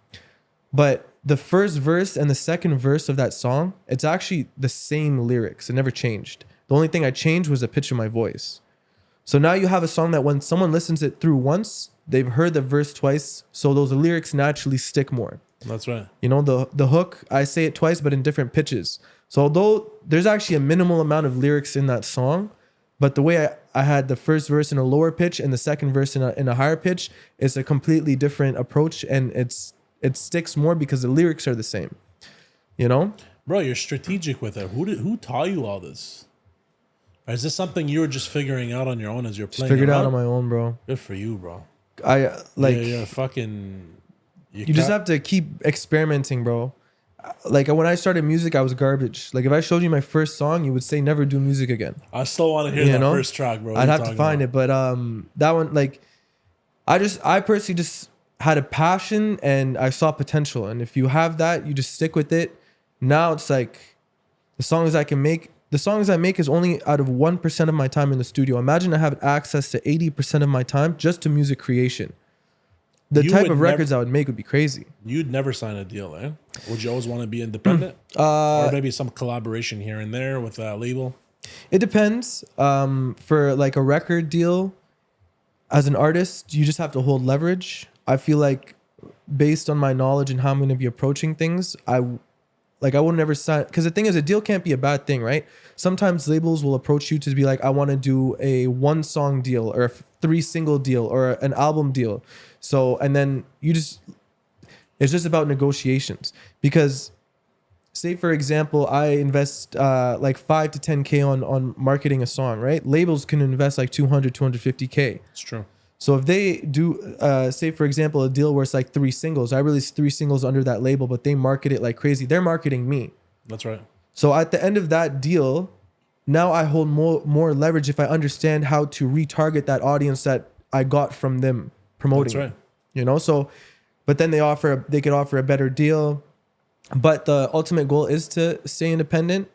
S1: but the first verse and the second verse of that song, it's actually the same lyrics. It never changed. The only thing I changed was the pitch of my voice. So now you have a song that when someone listens it through once, they've heard the verse twice, so those lyrics naturally stick more.
S2: That's right.
S1: You know, the hook, I say it twice, but in different pitches. So although there's actually a minimal amount of lyrics in that song, but the way I had the first verse in a lower pitch and the second verse in a higher pitch, it's a completely different approach, and it sticks more because the lyrics are the same. You know?
S2: Bro, you're strategic with it. Who taught you all this? Or is this something you were just figuring out on your own as you're playing?
S1: Figured out on my own, bro.
S2: Good for you, bro.
S1: You're
S2: fucking.
S1: You just have to keep experimenting, bro. Like when I started music, I was garbage. Like if I showed you my first song, you would say never do music again.
S2: I still want to hear that first track, bro.
S1: I'd have to find it, but that one, like, I personally just had a passion and I saw potential. And if you have that, you just stick with it. Now it's like the songs I make is only out of 1% of my time in the studio. Imagine I have access to 80% of my time just to music creation. The type of records I would make would be crazy.
S2: You'd never sign a deal, eh? Would you always want to be independent? Or maybe some collaboration here and there with a label?
S1: It depends. For like a record deal, as an artist, you just have to hold leverage. I feel like based on my knowledge and how I'm going to be approaching things, I would never sign, because the thing is, a deal can't be a bad thing, right? Sometimes labels will approach you to be like, I want to do a 1 song deal or a 3 single deal or an album deal. So, and then It's just about negotiations. Because say for example, I invest like 5 to 10K on marketing a song, right? Labels can invest like 200, 250K.
S2: It's true.
S1: So if they do, say for example, a deal where it's like 3 singles, I release 3 singles under that label, but they market it like crazy. They're marketing me.
S2: That's right.
S1: So at the end of that deal, now I hold more leverage if I understand how to retarget that audience that I got from them promoting.
S2: That's right.
S1: You know, so, but then they could offer a better deal. But the ultimate goal is to stay independent.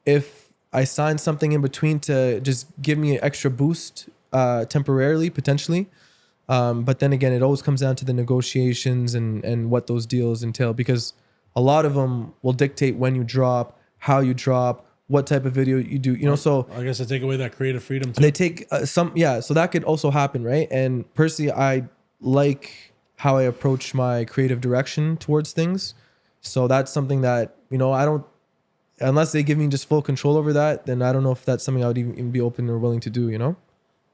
S1: If I sign something in between to just give me an extra boost temporarily, potentially. But then again, it always comes down to the negotiations and what those deals entail, because a lot of them will dictate when you drop, how you drop, what type of video you do, you know. So
S2: I guess I take away that creative freedom too.
S1: they take so that could also happen, right? And personally, I like how I approach my creative direction towards things. So that's something that, you know, I don't, unless they give me just full control over that, then I don't know if that's something I would even be open or willing to do, you know?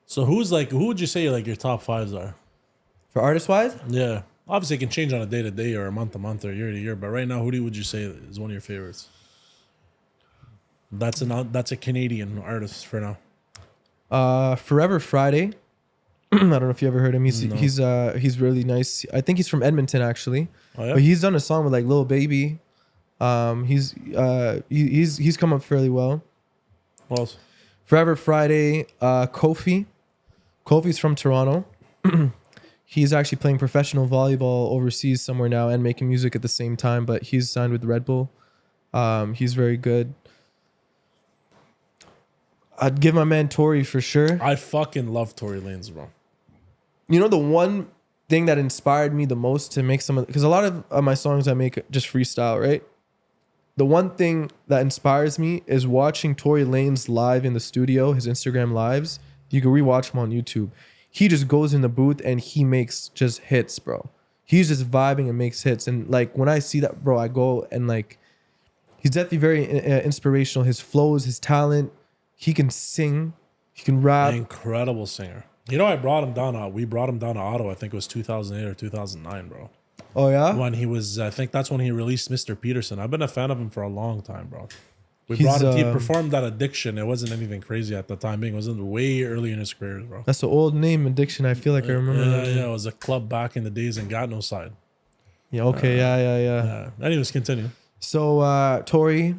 S2: So who would you say like your top 5s are?
S1: For artist wise?
S2: Yeah. Obviously it can change on a day to day or a month to month or year to year, but right now, would you say is one of your favorites? That's a Canadian artist for now.
S1: Forever Friday. I don't know if you ever heard him.
S2: No.
S1: He's really nice. I think he's from Edmonton actually.
S2: Oh, yeah?
S1: But he's done a song with like Lil Baby. He's come up fairly well.
S2: What else?
S1: Forever Friday, Kofi. Kofi's from Toronto. He's actually playing professional volleyball overseas somewhere now and making music at the same time, but he's signed with Red Bull. He's very good. I'd give my man Tory for sure.
S2: I fucking love Tory Lanez, bro.
S1: You know, the one thing that inspired me the most to make because a lot of my songs I make just freestyle, right? The one thing that inspires me is watching Tory Lanez live in the studio, his Instagram lives. You can rewatch him on YouTube. He just goes in the booth and he makes just hits, bro. He's just vibing and makes hits. And like when I see that, bro, I go and like, he's definitely very inspirational. His flows, his talent. He can sing. He can rap.
S2: An incredible singer. You know, we brought him down to Ottawa. I think it was 2008 or 2009, bro.
S1: Oh, yeah?
S2: When he was, I think that's when he released Mr. Peterson. I've been a fan of him for a long time, bro. He performed that Addiction. It wasn't anything crazy at the time being. It was way early in his career, bro.
S1: That's the old name, Addiction. I feel like I remember that.
S2: Yeah, it was a club back in the days and got no side.
S1: Yeah, okay, yeah.
S2: Anyways, continue.
S1: So, Tory,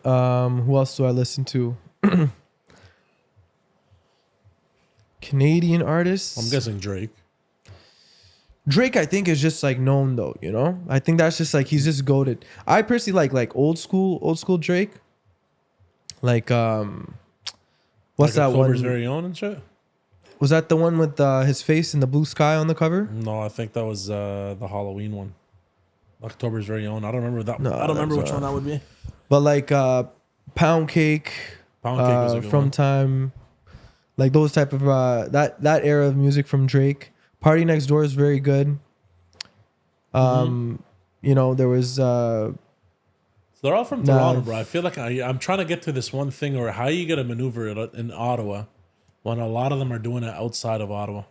S1: who else do I listen to? Canadian artists?
S2: I'm guessing Drake.
S1: Drake, I think, is just like known though, you know? I think that's just like, he's just goated. I personally like old school Drake. Like, what's that one?
S2: October's Very Own and shit?
S1: Was that the one with his face in the blue sky on the cover?
S2: No, I think that was the Halloween one. October's Very Own. I don't remember that.
S1: No,
S2: I don't remember which one that would be.
S1: But like Pound Cake.
S2: Pound Cake was a good
S1: From
S2: one.
S1: Time. Like those type of that era of music from Drake. Party Next Door is very good. You know, there was
S2: So they're all from Toronto, bro. I feel like I'm trying to get to this one thing, or how you gonna maneuver it in Ottawa when a lot of them are doing it outside of Ottawa.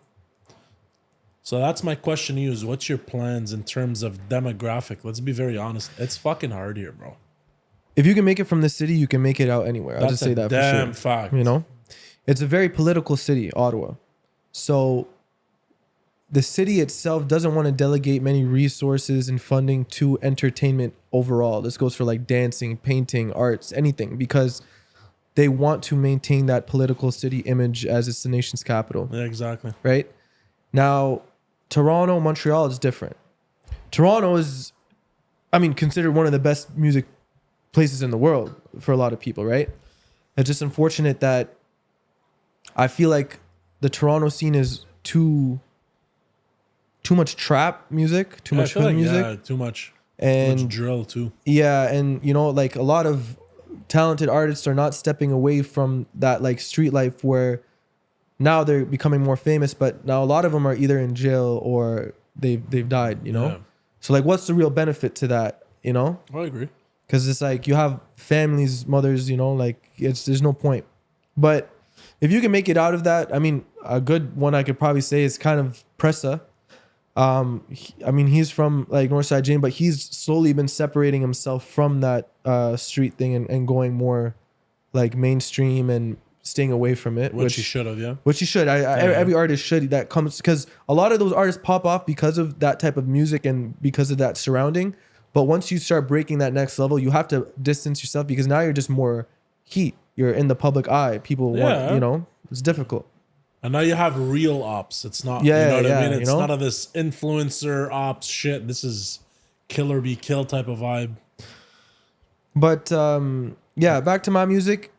S2: So that's my question to you: is what's your plans in terms of demographic? Let's be very honest. It's fucking hard here, bro.
S1: if you can make it from the city, you can make it out anywhere. I'll just say that for sure.
S2: Damn fact.
S1: You know, it's a very political city, Ottawa. So the city itself doesn't want to delegate many resources and funding to entertainment overall. This goes for like dancing, painting, arts, anything, because they want to maintain that political city image as it's the nation's capital.
S2: Yeah, exactly.
S1: Right? Now, Toronto, Montreal is different. Toronto is, considered one of the best music places in the world for a lot of people, right? It's just unfortunate that I feel like the Toronto scene is too much trap music, too much hood music.
S2: Yeah, too much.
S1: And
S2: too much drill too.
S1: Yeah, and like a lot of talented artists are not stepping away from that like street life where now they're becoming more famous, but now a lot of them are either in jail or they've died,
S2: Yeah.
S1: So like what's the real benefit to that,
S2: I agree.
S1: Because it's like you have families, mothers, like there's no point. But if you can make it out of that, a good one I could probably say is kind of Pressa. I mean, he's from like Northside Jane, but he's slowly been separating himself from that street thing and going more like mainstream and staying away from it.
S2: Which he should have, yeah.
S1: Which he should. Every artist should. That comes because a lot of those artists pop off because of that type of music and because of that surrounding. But once you start breaking that next level, you have to distance yourself because now you're just more heat. You're in the public eye. People want, you know, it's difficult.
S2: And now you have real ops. It's not, you know what I mean? It's none of this influencer ops shit. This is kill or be killed type of vibe.
S1: But yeah, back to my music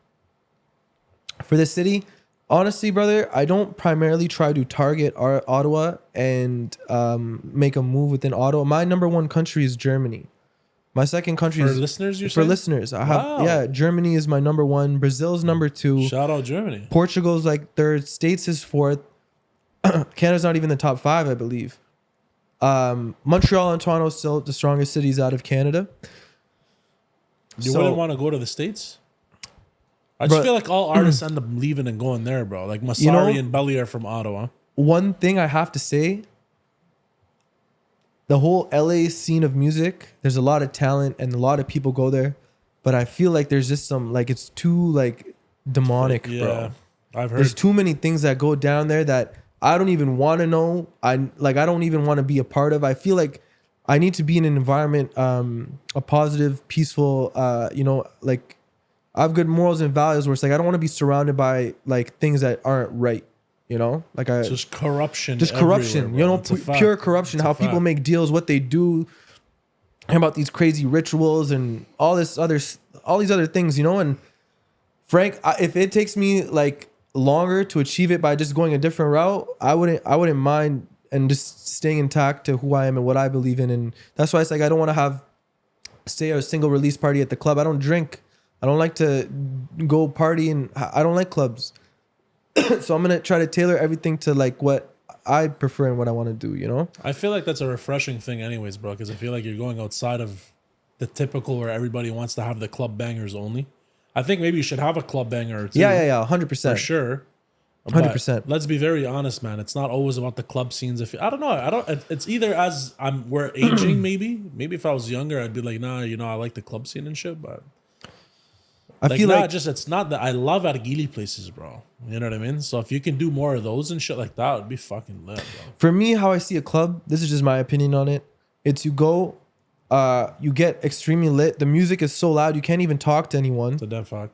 S1: for this city. Honestly, brother, I don't primarily try to target Ottawa and make a move within Ottawa. My number one country is Germany. My second country is
S2: listeners. You're
S1: for
S2: saying?
S1: Listeners. I have Germany is my number one. Brazil's number two.
S2: Shout out Germany.
S1: Portugal's like third. States is fourth. Canada's not even the top 5, I believe. Montreal and Toronto still the strongest cities out of Canada.
S2: You wouldn't want to go to the States? I just feel like all artists end up leaving and going there, bro. Like Masari and Belly are from Ottawa.
S1: One thing I have to say, the whole LA scene of music, there's a lot of talent and a lot of people go there, but I feel like there's just some, like, it's too like demonic, bro.
S2: I've heard.
S1: There's too many things that go down there that I don't even want to know. I don't even want to be a part of. I feel like I need to be in an environment, a positive, peaceful, you know, like I have good morals and values where it's like I don't want to be surrounded by like things that aren't right. You know, like
S2: just corruption.
S1: Just corruption. You know, pure corruption. How people make deals, what they do, and about these crazy rituals and all these other things. You know, and Frank, if it takes me like longer to achieve it by just going a different route, I wouldn't mind and just staying intact to who I am and what I believe in. And that's why it's like I don't want to stay at a single release party at the club. I don't drink. I don't like to go party, and I don't like clubs. So I'm going to try to tailor everything to like what I prefer and what I want to do, you know?
S2: I feel like that's a refreshing thing anyways, bro, because I feel like you're going outside of the typical where everybody wants to have the club bangers only. I think maybe you should have a club banger or two.
S1: Yeah, 100%.
S2: For sure.
S1: 100%.
S2: Let's be very honest, man. It's not always about the club scenes. I don't know. It's either as we're aging, maybe if I was younger, I'd be like, nah, you know, I like the club scene and shit, but I feel like it's not that I love Argili places, bro. You know what I mean? So if you can do more of those and shit like that, it'd be fucking lit, bro.
S1: For me, how I see a club, this is just my opinion on it. It's you go, you get extremely lit. The music is so loud, you can't even talk to anyone.
S2: It's a dead fact.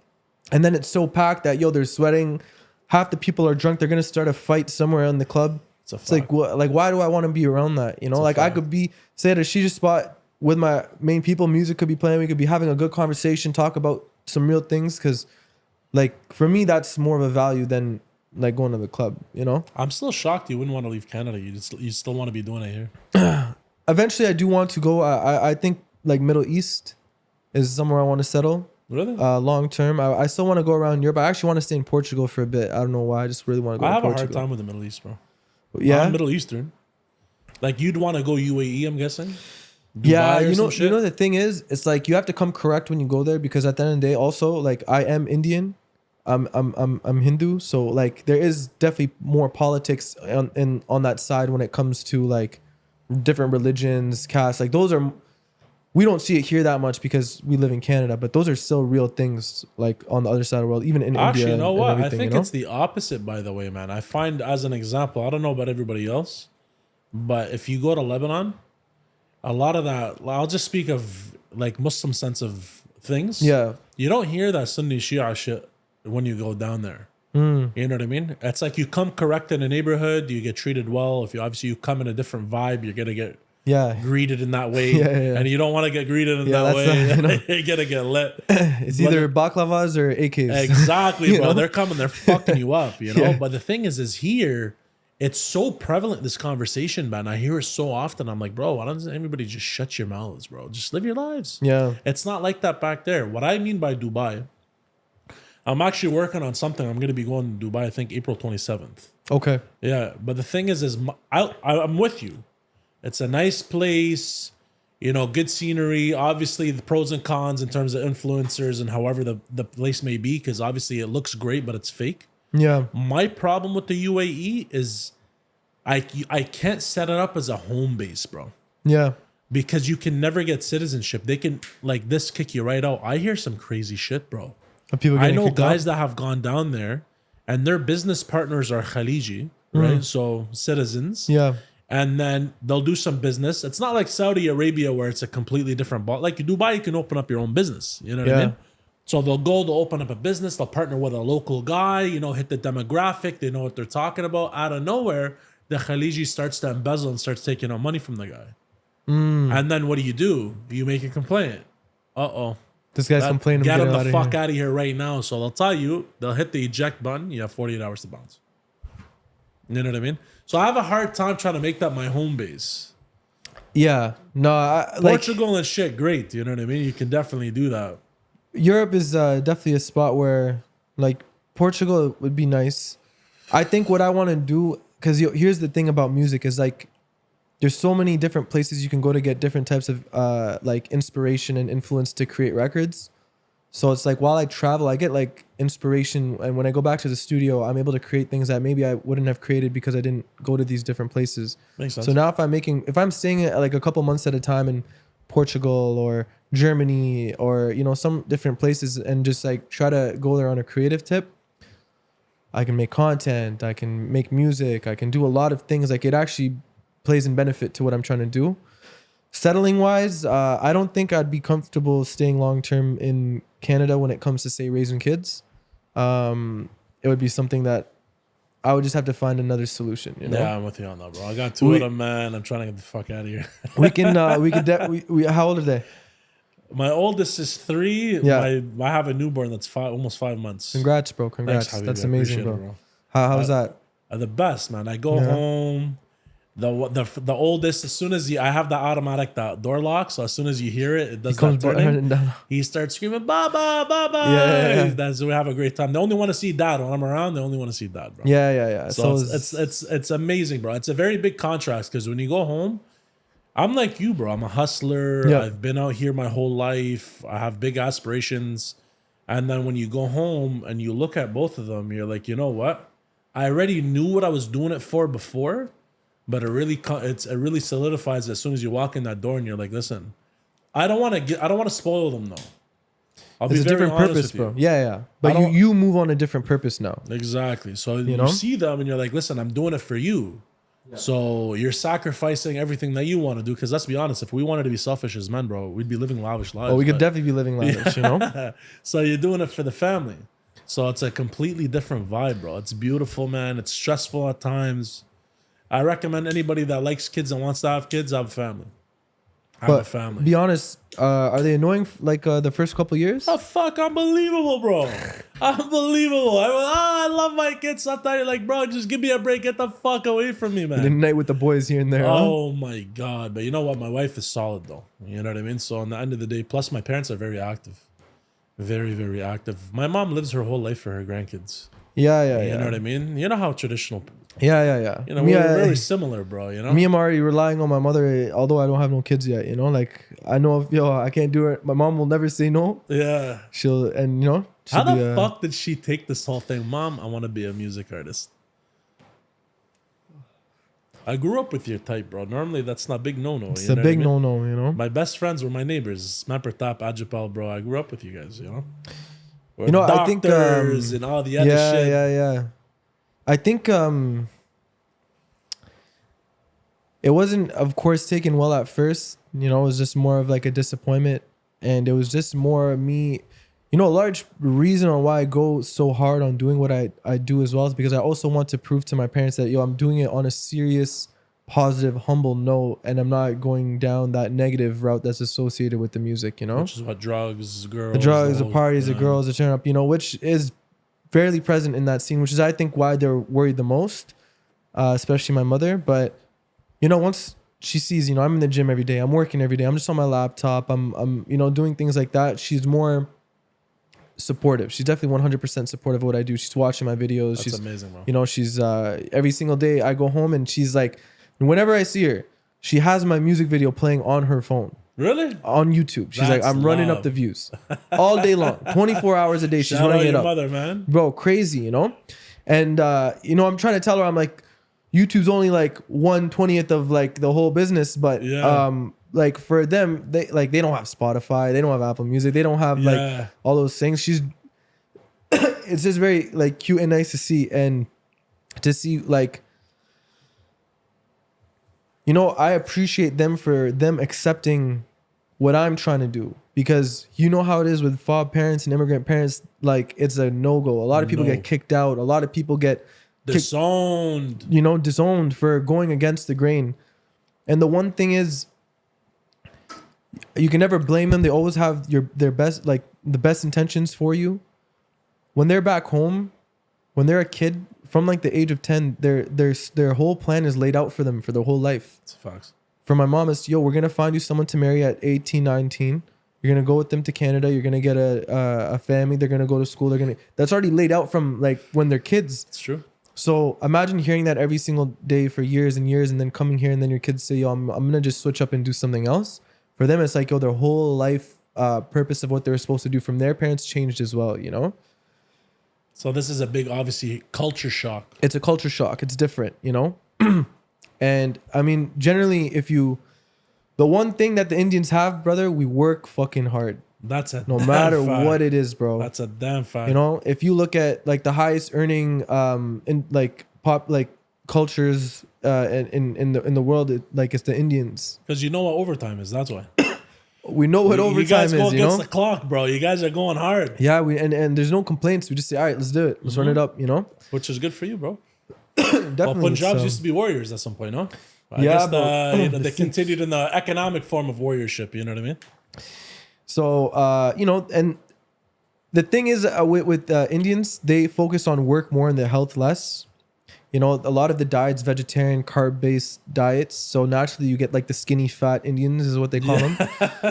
S2: And
S1: then it's so packed that, they're sweating. Half the people are drunk. They're going to start a fight somewhere in the club. It's like, why do I want to be around that? You know, like I could be, say at a shisha spot with my main people, music could be playing. We could be having a good conversation, talk about some real things, because like for me that's more of a value than like going to the club, you know.
S2: I'm still shocked you wouldn't want to leave Canada. You still want to be doing it here.
S1: Eventually I do want to go. I think like Middle East is somewhere I want to settle.
S2: Really?
S1: Long term. I still want to go around Europe. I actually want to stay in Portugal for a bit. I don't know why. I just really want to go to Portugal.
S2: I have a hard time with the Middle East, bro.
S1: Yeah,
S2: I'm Middle Eastern. Like you'd want to go UAE, I'm guessing. Dubai,
S1: yeah, you know the thing is, it's like you have to come correct when you go there, because at the end of the day, also like I am Indian, I'm Hindu, so like there is definitely more politics on that side when it comes to like different religions, castes. Like those are, we don't see it here that much because we live in Canada, but those are still real things like on the other side of the world, even in India.
S2: Actually, you know what? I think it's the opposite, by the way, man. I find, as an example, I don't know about everybody else, but if you go to Lebanon, a lot of that, I'll just speak of like Muslim sense of things.
S1: Yeah.
S2: You don't hear that Sunni Shia shit when you go down there. You know what I mean? It's like you come correct in a neighborhood, you get treated well. If you come in a different vibe, you're going to get greeted in that way. And you don't want to get greeted in that way. You know? You're going to get lit.
S1: It's either baklavas or AKs.
S2: Exactly, bro.
S1: know?
S2: They're coming, they're fucking you up, you know? But the thing is here, it's so prevalent, this conversation, man. I hear it so often. I'm like, bro, why doesn't everybody just shut your mouths, bro? Just live your lives.
S1: Yeah.
S2: It's not like that back there. What I mean by Dubai, I'm actually working on something. I'm going to be going to Dubai, I think April 27th.
S1: Okay.
S2: Yeah. But the thing is I'm with you. It's a nice place, you know, good scenery. Obviously, the pros and cons in terms of influencers and however the place may be, because obviously it looks great, but it's fake.
S1: Yeah.
S2: My problem with the UAE is I can't set it up as a home base, bro.
S1: Yeah.
S2: Because you can never get citizenship. They can like this kick you right out. I hear some crazy shit, bro.
S1: Are people
S2: I
S1: getting
S2: know
S1: kicked
S2: guys
S1: out?
S2: that have gone down there and their business partners are Khaliji, right? So citizens.
S1: Yeah.
S2: And then they'll do some business. It's not like Saudi Arabia where it's a completely different ball. Like Dubai, you can open up your own business. You know what I
S1: Yeah.
S2: mean? So they'll open up a business. They'll partner with a local guy, hit the demographic. They know what they're talking about. Out of nowhere, the Khaliji starts to embezzle and starts taking out money from the guy. And then what do? You make a complaint. Uh-oh.
S1: This guy's complaining.
S2: Get him the fuck out of here right now. So they'll tell you, they'll hit the eject button. You have 48 hours to bounce. You know what I mean? So I have a hard time trying to make that my home base.
S1: Yeah. No,
S2: Portugal and shit, great. You know what I mean? You can definitely do that.
S1: Europe is definitely a spot where, like, Portugal would be nice. I think what I want to do, because here's the thing about music is, like, there's so many different places you can go to get different types of, like, inspiration and influence to create records. So it's like, while I travel, I get, like, inspiration. And when I go back to the studio, I'm able to create things that maybe I wouldn't have created because I didn't go to these different places.
S2: Makes sense.
S1: So now if I'm staying at, like, a couple months at a time in Portugal or Germany or some different places and just like try to go there on a creative tip, I can make content, I can make music, I can do a lot of things. Like, it actually plays in benefit to what I'm trying to do. Settling wise, I don't think I'd be comfortable staying long term in Canada when it comes to, say, raising kids. It would be something that I would just have to find another solution.
S2: Yeah, I'm with you on that, bro. I got two of them, man. I'm trying to get the fuck out of here.
S1: How old are they?
S2: My oldest is 3.
S1: Yeah.
S2: I have a newborn that's almost 5 months.
S1: Congrats, bro. Congrats.
S2: Thanks, Habibi.
S1: That's
S2: I
S1: amazing,
S2: appreciate
S1: bro.
S2: it,
S1: How's that?
S2: The best, man. I go home. The oldest, as soon as I have the automatic door lock, so as soon as you hear it, it does that turning. He starts screaming, "Baba, Baba!" Yeah. We have a great time. They only want to see dad when I'm around. They only want to see dad, bro.
S1: Yeah.
S2: So it's amazing, bro. It's a very big contrast because when you go home, I'm like you, bro. I'm a hustler.
S1: Yeah.
S2: I've been out here my whole life. I have big aspirations. And then when you go home and you look at both of them, you're like, you know what? I already knew what I was doing it for before, but it really solidifies as soon as you walk in that door and you're like, listen, I don't want to spoil them though.
S1: It's a different purpose, bro. Yeah. But you move on a different purpose now.
S2: Exactly. So you see them and you're like, listen, I'm doing it for you. Yeah. So you're sacrificing everything that you want to do. Because let's be honest, if we wanted to be selfish as men, bro, we'd be living lavish lives.
S1: Oh, we could definitely be living lavish,
S2: So you're doing it for the family. So it's a completely different vibe, bro. It's beautiful, man. It's stressful at times. I recommend anybody that likes kids and wants to have kids, have a family. Have a family.
S1: Be honest, are they annoying like the first couple years?
S2: Oh, fuck, unbelievable, bro. Unbelievable. I love my kids. Sometimes you're like, bro, just give me a break. Get the fuck away from me, man.
S1: The night with the boys here and there.
S2: Oh, my God. But you know what? My wife is solid, though. You know what I mean? So on the end of the day, plus my parents are very active. Very, very active. My mom lives her whole life for her grandkids.
S1: Yeah.
S2: You know what I mean? You know how traditional...
S1: Yeah.
S2: You know, we're very similar, bro, you know?
S1: Me, I'm already relying on my mother, although I don't have no kids yet, Like, I know if, I can't do it. My mom will never say no.
S2: Yeah.
S1: She'll
S2: how the fuck did she take this whole thing? Mom, I want to be a music artist. I grew up with your type, bro. Normally, that's not big no-no.
S1: It's a big no-no,
S2: My best friends were my neighbors. Smappertap, Ajapal, bro. I grew up with you guys, We're
S1: I think...
S2: and all the other shit.
S1: Yeah. I think it wasn't, of course, taken well at first. It was just more of like a disappointment. And it was just more me... a large reason on why I go so hard on doing what I do as well is because I also want to prove to my parents that, I'm doing it on a serious, positive, humble note. And I'm not going down that negative route that's associated with the music,
S2: Which is what drugs, girls...
S1: The drugs, the parties, the girls, the turn up, which is... fairly present in that scene, which is I think why they're worried the most, especially my mother. But once she sees, I'm in the gym every day, I'm working every day, I'm just on my laptop, I'm doing things like that, she's more supportive. She's definitely 100% supportive of what I do. She's watching my videos.
S2: That's
S1: she's
S2: amazing, bro.
S1: She's every single day I go home and she's like, whenever I see her, she has my music video playing on her phone.
S2: Really?
S1: On YouTube. She's like, I'm running up the views all day long, 24 hours a day. She's running it up.
S2: Mother, man.
S1: Bro, crazy, And, I'm trying to tell her, I'm like, YouTube's only like 1/20th of like the whole business, but like for them, they don't have Spotify, they don't have Apple Music, they don't have like all those things. It's just very like cute and nice to see, and to see like, you know, I appreciate them for them accepting what I'm trying to do, because you know how it is with fob parents and immigrant parents. Like, it's a no-go. A lot of people get kicked out. A lot of people get
S2: disowned.
S1: Disowned for going against the grain. And the one thing is, you can never blame them. They always have their best, like the best intentions for you. When they're back home, when they're a kid, from like the age of 10, their whole plan is laid out for them for their whole life.
S2: It's facts.
S1: For my mom, it's, yo, we're going to find you someone to marry at 18, 19. You're going to go with them to Canada. You're going to get a family. They're going to go to school. That's already laid out from like when they're kids.
S2: It's true.
S1: So imagine hearing that every single day for years and years, and then coming here and then your kids say, yo, I'm going to just switch up and do something else. For them, it's like, yo, their whole life purpose of what they were supposed to do from their parents changed as well, you know?
S2: So this is a big, obviously, culture shock.
S1: It's a culture shock. It's different, you know? And I mean, generally, the one thing that the Indians have, brother, we work fucking hard.
S2: That's a
S1: no matter what it is, bro.
S2: That's a damn fact.
S1: You know, if you look at like the highest earning in like pop like cultures in the world, it's the Indians.
S2: Because you know what overtime is. That's why.
S1: We know what overtime is. You guys
S2: go against the clock, bro. You guys are going hard.
S1: Yeah, and there's no complaints. We just say, all right, let's do it. Let's run it up. You know,
S2: which is good for you, bro.
S1: Definitely.
S2: Well, Punjabs used to be warriors at some point, no? I guess they continued in the economic form of warriorship. You know what I mean?
S1: So, you know, and the thing is with Indians, they focus on work more and their health less. You know, a lot of the diets, vegetarian, carb-based diets. So naturally you get like the skinny fat Indians is what they call them.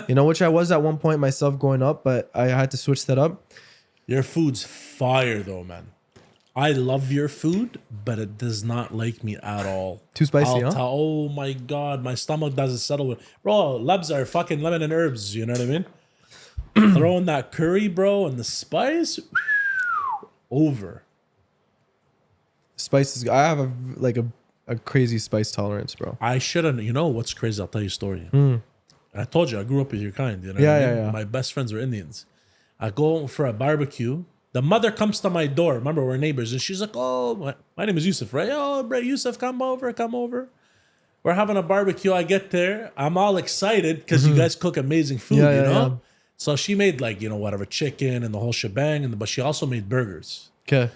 S1: You know, which I was at one point myself growing up, but I had to switch that up.
S2: Your food's fire though, man. I love your food, but it does not like me at all.
S1: Too spicy, huh?
S2: Oh my God, my stomach doesn't settle with. Bro, lebs are fucking lemon and herbs, you know what I mean? Throw in that curry, bro, and the spice, over.
S1: Spice is, I have a crazy spice tolerance, bro.
S2: I shouldn't, you know what's crazy? I'll tell you a story. I told you, I grew up with your kind, you know what I mean? Yeah. My best friends were Indians. I go for a barbecue. The mother comes to my door. Remember, we're neighbors. And she's like, oh, my name is Yusuf, right? Oh, bro, Yusuf, come over. We're having a barbecue. I get there. I'm all excited because you guys cook amazing food, you know? Yeah. So she made like, you know, whatever, chicken and the whole shebang. But she also made burgers.
S1: Okay.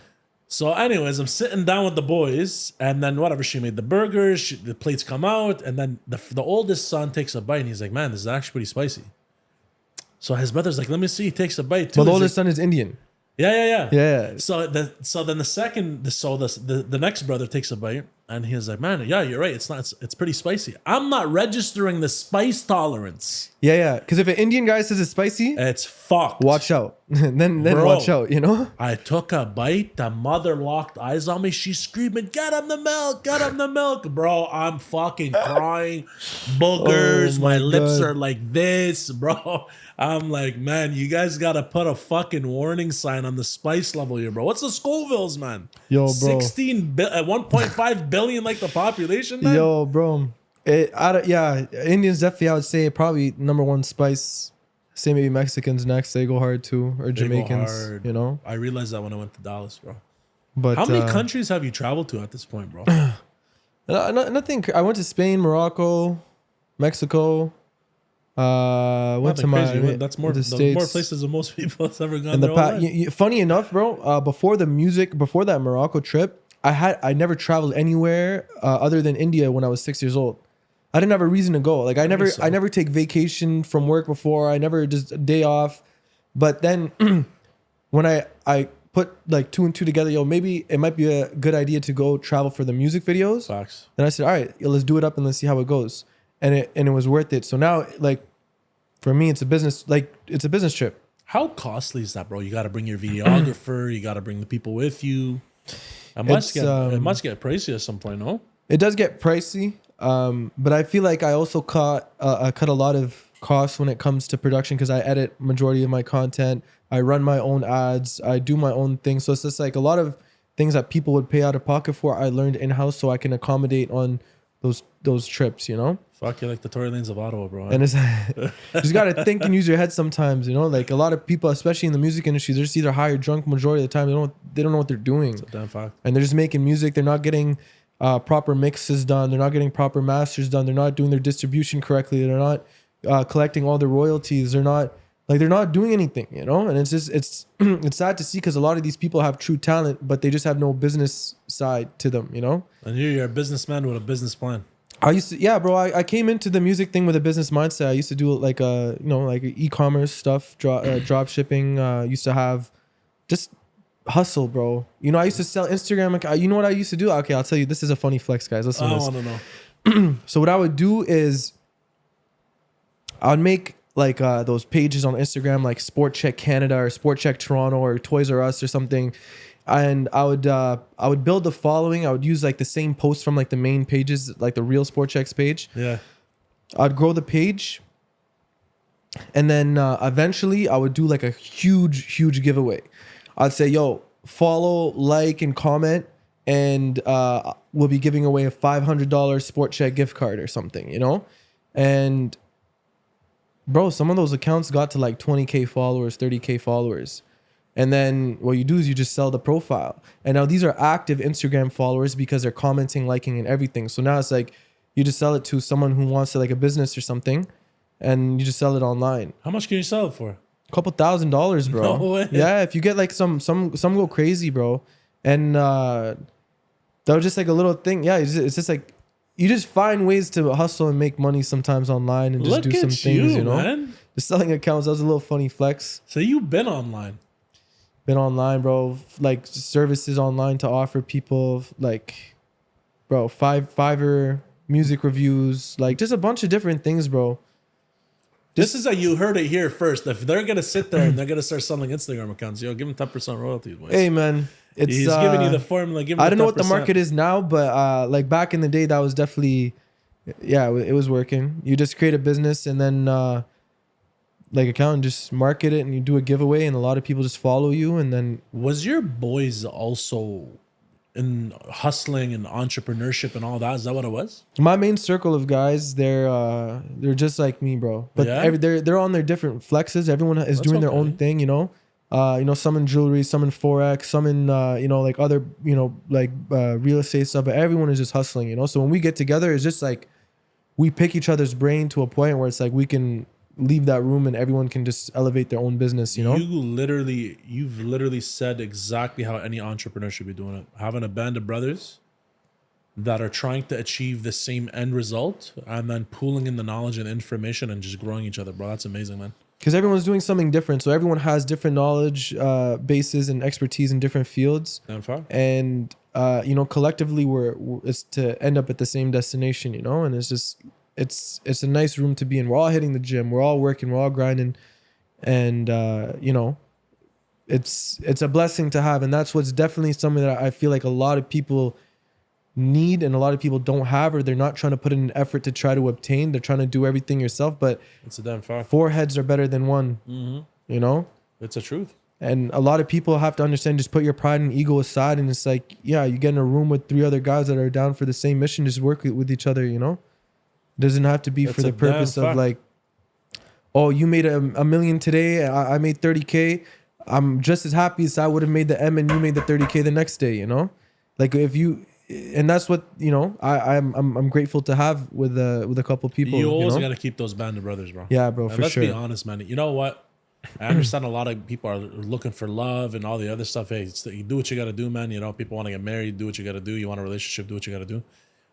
S2: So anyways, I'm sitting down with the boys. And then whatever, she made the burgers. The plates come out. And then the oldest son takes a bite. And he's like, man, this is actually pretty spicy. So his brother's like, let me see. He takes a bite too.
S1: But the oldest son is Indian.
S2: Yeah. So then the next brother takes a bite and he's like, man, yeah, you're right. It's pretty spicy. I'm not registering the spice tolerance.
S1: Yeah. Because if an Indian guy says it's spicy,
S2: it's fucked.
S1: Watch out. then bro, watch out, you know?
S2: I took a bite. The mother locked eyes on me. She's screaming, get him the milk. Bro, I'm fucking crying. Boogers. My lips are like this, bro. I'm like, man, you guys got to put a fucking warning sign on the spice level here, bro. What's the Scovilles, man?
S1: Yo, bro.
S2: 1.5 billion like the population, man?
S1: Yo, bro. Indians definitely, I would say, probably number one spice. Say maybe Mexicans next. They go hard too. Or Jamaicans, you know?
S2: I realized that when I went to Dallas, bro.
S1: But
S2: how many countries have you traveled to at this point, bro?
S1: Nothing. I went to Spain, Morocco, Mexico. Went to
S2: that's more places than most people has ever gone.
S1: Funny enough, bro, before that Morocco trip, I never traveled anywhere other than India when I was 6 years old. I didn't have a reason to go. Like I never take vacation from work before. I never just a day off. But then when I put like two and two together, maybe it might be a good idea to go travel for the music videos.
S2: Facts.
S1: Then I said, all right, let's do it up and let's see how it goes. And it was worth it. So now, like, for me, it's a business trip.
S2: How costly is that, bro? You got to bring your videographer. You got to bring the people with you. It must get pricey at some point, no?
S1: It does get pricey, but I feel like I also cut a lot of costs when it comes to production because I edit majority of my content. I run my own ads. I do my own thing. So it's just like a lot of things that people would pay out of pocket for, I learned in-house so I can accommodate on those trips, you know?
S2: Fuck, you're like the Tory Lanes of Ottawa, bro.
S1: And it's you just gotta think and use your head sometimes, you know? Like a lot of people, especially in the music industry, they're just either high or drunk majority of the time. They don't know what they're doing.
S2: It's a damn fact.
S1: And they're just making music. They're not getting proper mixes done. They're not getting proper masters done. They're not doing their distribution correctly. They're not collecting all the royalties. They're not doing anything, you know? And it's just, it's sad to see because a lot of these people have true talent, but they just have no business side to them, you know?
S2: And you're a businessman with a business plan.
S1: I came into the music thing with a business mindset. I used to do like like e-commerce stuff, drop shipping. Used to have just hustle, bro. You know, I used to sell Instagram. You know what I used to do? Okay, I'll tell you. This is a funny flex, guys. Listen to this.
S2: I want to know.
S1: So what I would do is I'd make like those pages on Instagram, like Sport Check Canada or Sport Check Toronto or Toys R Us or something. And I would build the following. I would use like the same posts from like the main pages, like the real Sport Checks page.
S2: Yeah.
S1: I'd grow the page. And then eventually I would do like a huge giveaway. I'd say, yo, follow, like, and comment. And we'll be giving away a $500 Sport Check gift card or something, you know? And bro, some of those accounts got to like 20K followers, 30K followers. And then what you do is you just sell the profile. And now these are active Instagram followers because they're commenting, liking, and everything. So now it's like you just sell it to someone who wants to like a business or something, and you just sell it online.
S2: How much can you sell it for?
S1: A couple $1,000s, bro.
S2: No way.
S1: Yeah, if you get like some go crazy, bro. And that was just like a little thing. Yeah, it's just like you just find ways to hustle and make money sometimes online and just do some things, you know.
S2: Man.
S1: Just selling accounts, that was a little funny flex.
S2: So you've been online.
S1: Been online, bro. Like services online to offer people, like, bro, Fiverr, music reviews, like just a bunch of different things, bro.
S2: This is how you heard it here first. If they're gonna sit there and they're gonna start selling Instagram accounts, yo, give them 10% royalties, boys.
S1: Hey, man,
S2: He's giving you the formula. Give him
S1: I don't know what the
S2: 10%.
S1: market is now, but like back in the day, that was definitely, yeah, it was working. You just create a business and then like account and just market it, and you do a giveaway, and a lot of people just follow you, and then
S2: Was your boys also in hustling and entrepreneurship and all that? Is that what it was?
S1: my main circle of guys, they're just like me, bro. But
S2: Yeah?
S1: they're on their different flexes. Everyone is
S2: That's
S1: doing their
S2: okay.
S1: own thing, you know. Some in jewelry, some in forex, some in like other real estate stuff. But everyone is just hustling, you know. So when we get together, it's just like we pick each other's brain to a point where it's like we can leave that room and everyone can just elevate their own business, you know.
S2: You've literally said exactly how any entrepreneur should be doing it. Having a band of brothers that are trying to achieve the same end result and then pooling in the knowledge and information and just growing each other, bro. That's amazing, man.
S1: Because everyone's doing something different, so everyone has different knowledge bases and expertise in different fields.
S2: Damn far.
S1: And collectively it's to end up at the same destination, you know. And it's just it's a nice room to be in. We're all hitting the gym, we're all working, we're all grinding, and it's a blessing to have. And that's what's definitely something that I feel like a lot of people need and a lot of people don't have, or they're not trying to put in an effort to try to obtain. They're trying to do everything yourself, but
S2: It's a damn fact.
S1: 4 heads are better than one.
S2: Mm-hmm.
S1: You know.
S2: It's a truth.
S1: And a lot of people have to understand, just put your pride and ego aside, and it's like, yeah, you get in a room with 3 other guys that are down for the same mission, just work with each other, you know. It doesn't have to be
S2: That's
S1: for the
S2: a
S1: purpose
S2: damn
S1: of
S2: fact.
S1: like, oh, you made a million today, I made 30K. I'm just as happy as I would have made the M and you made the 30K the next day, you know. Like if you, and that's what, you know, I'm grateful to have with a couple people.
S2: You always
S1: know?
S2: got to keep those band of brothers, bro.
S1: Yeah, bro,
S2: And
S1: for
S2: let's
S1: sure.
S2: be honest, man. You know what? I understand a lot of people are looking for love and all the other stuff. Hey, you do what you got to do, man. You know, people want to get married, do what you got to do. You want a relationship, do what you got to do.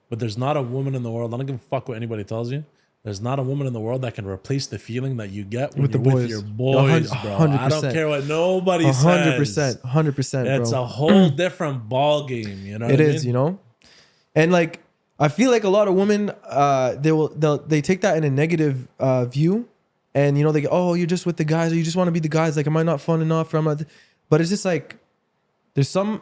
S2: But there's not a woman in the world, I don't give a fuck what anybody tells you. There's not a woman in the world that can replace the feeling that you get when
S1: With the
S2: you're with
S1: boys.
S2: your boys, bro. I don't
S1: 100%.
S2: care what nobody
S1: 100%,
S2: says.
S1: 100%, bro.
S2: It's a whole different ball game, you know what
S1: It
S2: I
S1: is,
S2: mean?
S1: you know. And like I feel like a lot of women they take that in a negative view, and you know, they go, oh, you're just with the guys, or you just want to be the guys, like, am I not fun enough, or am I but it's just like there's some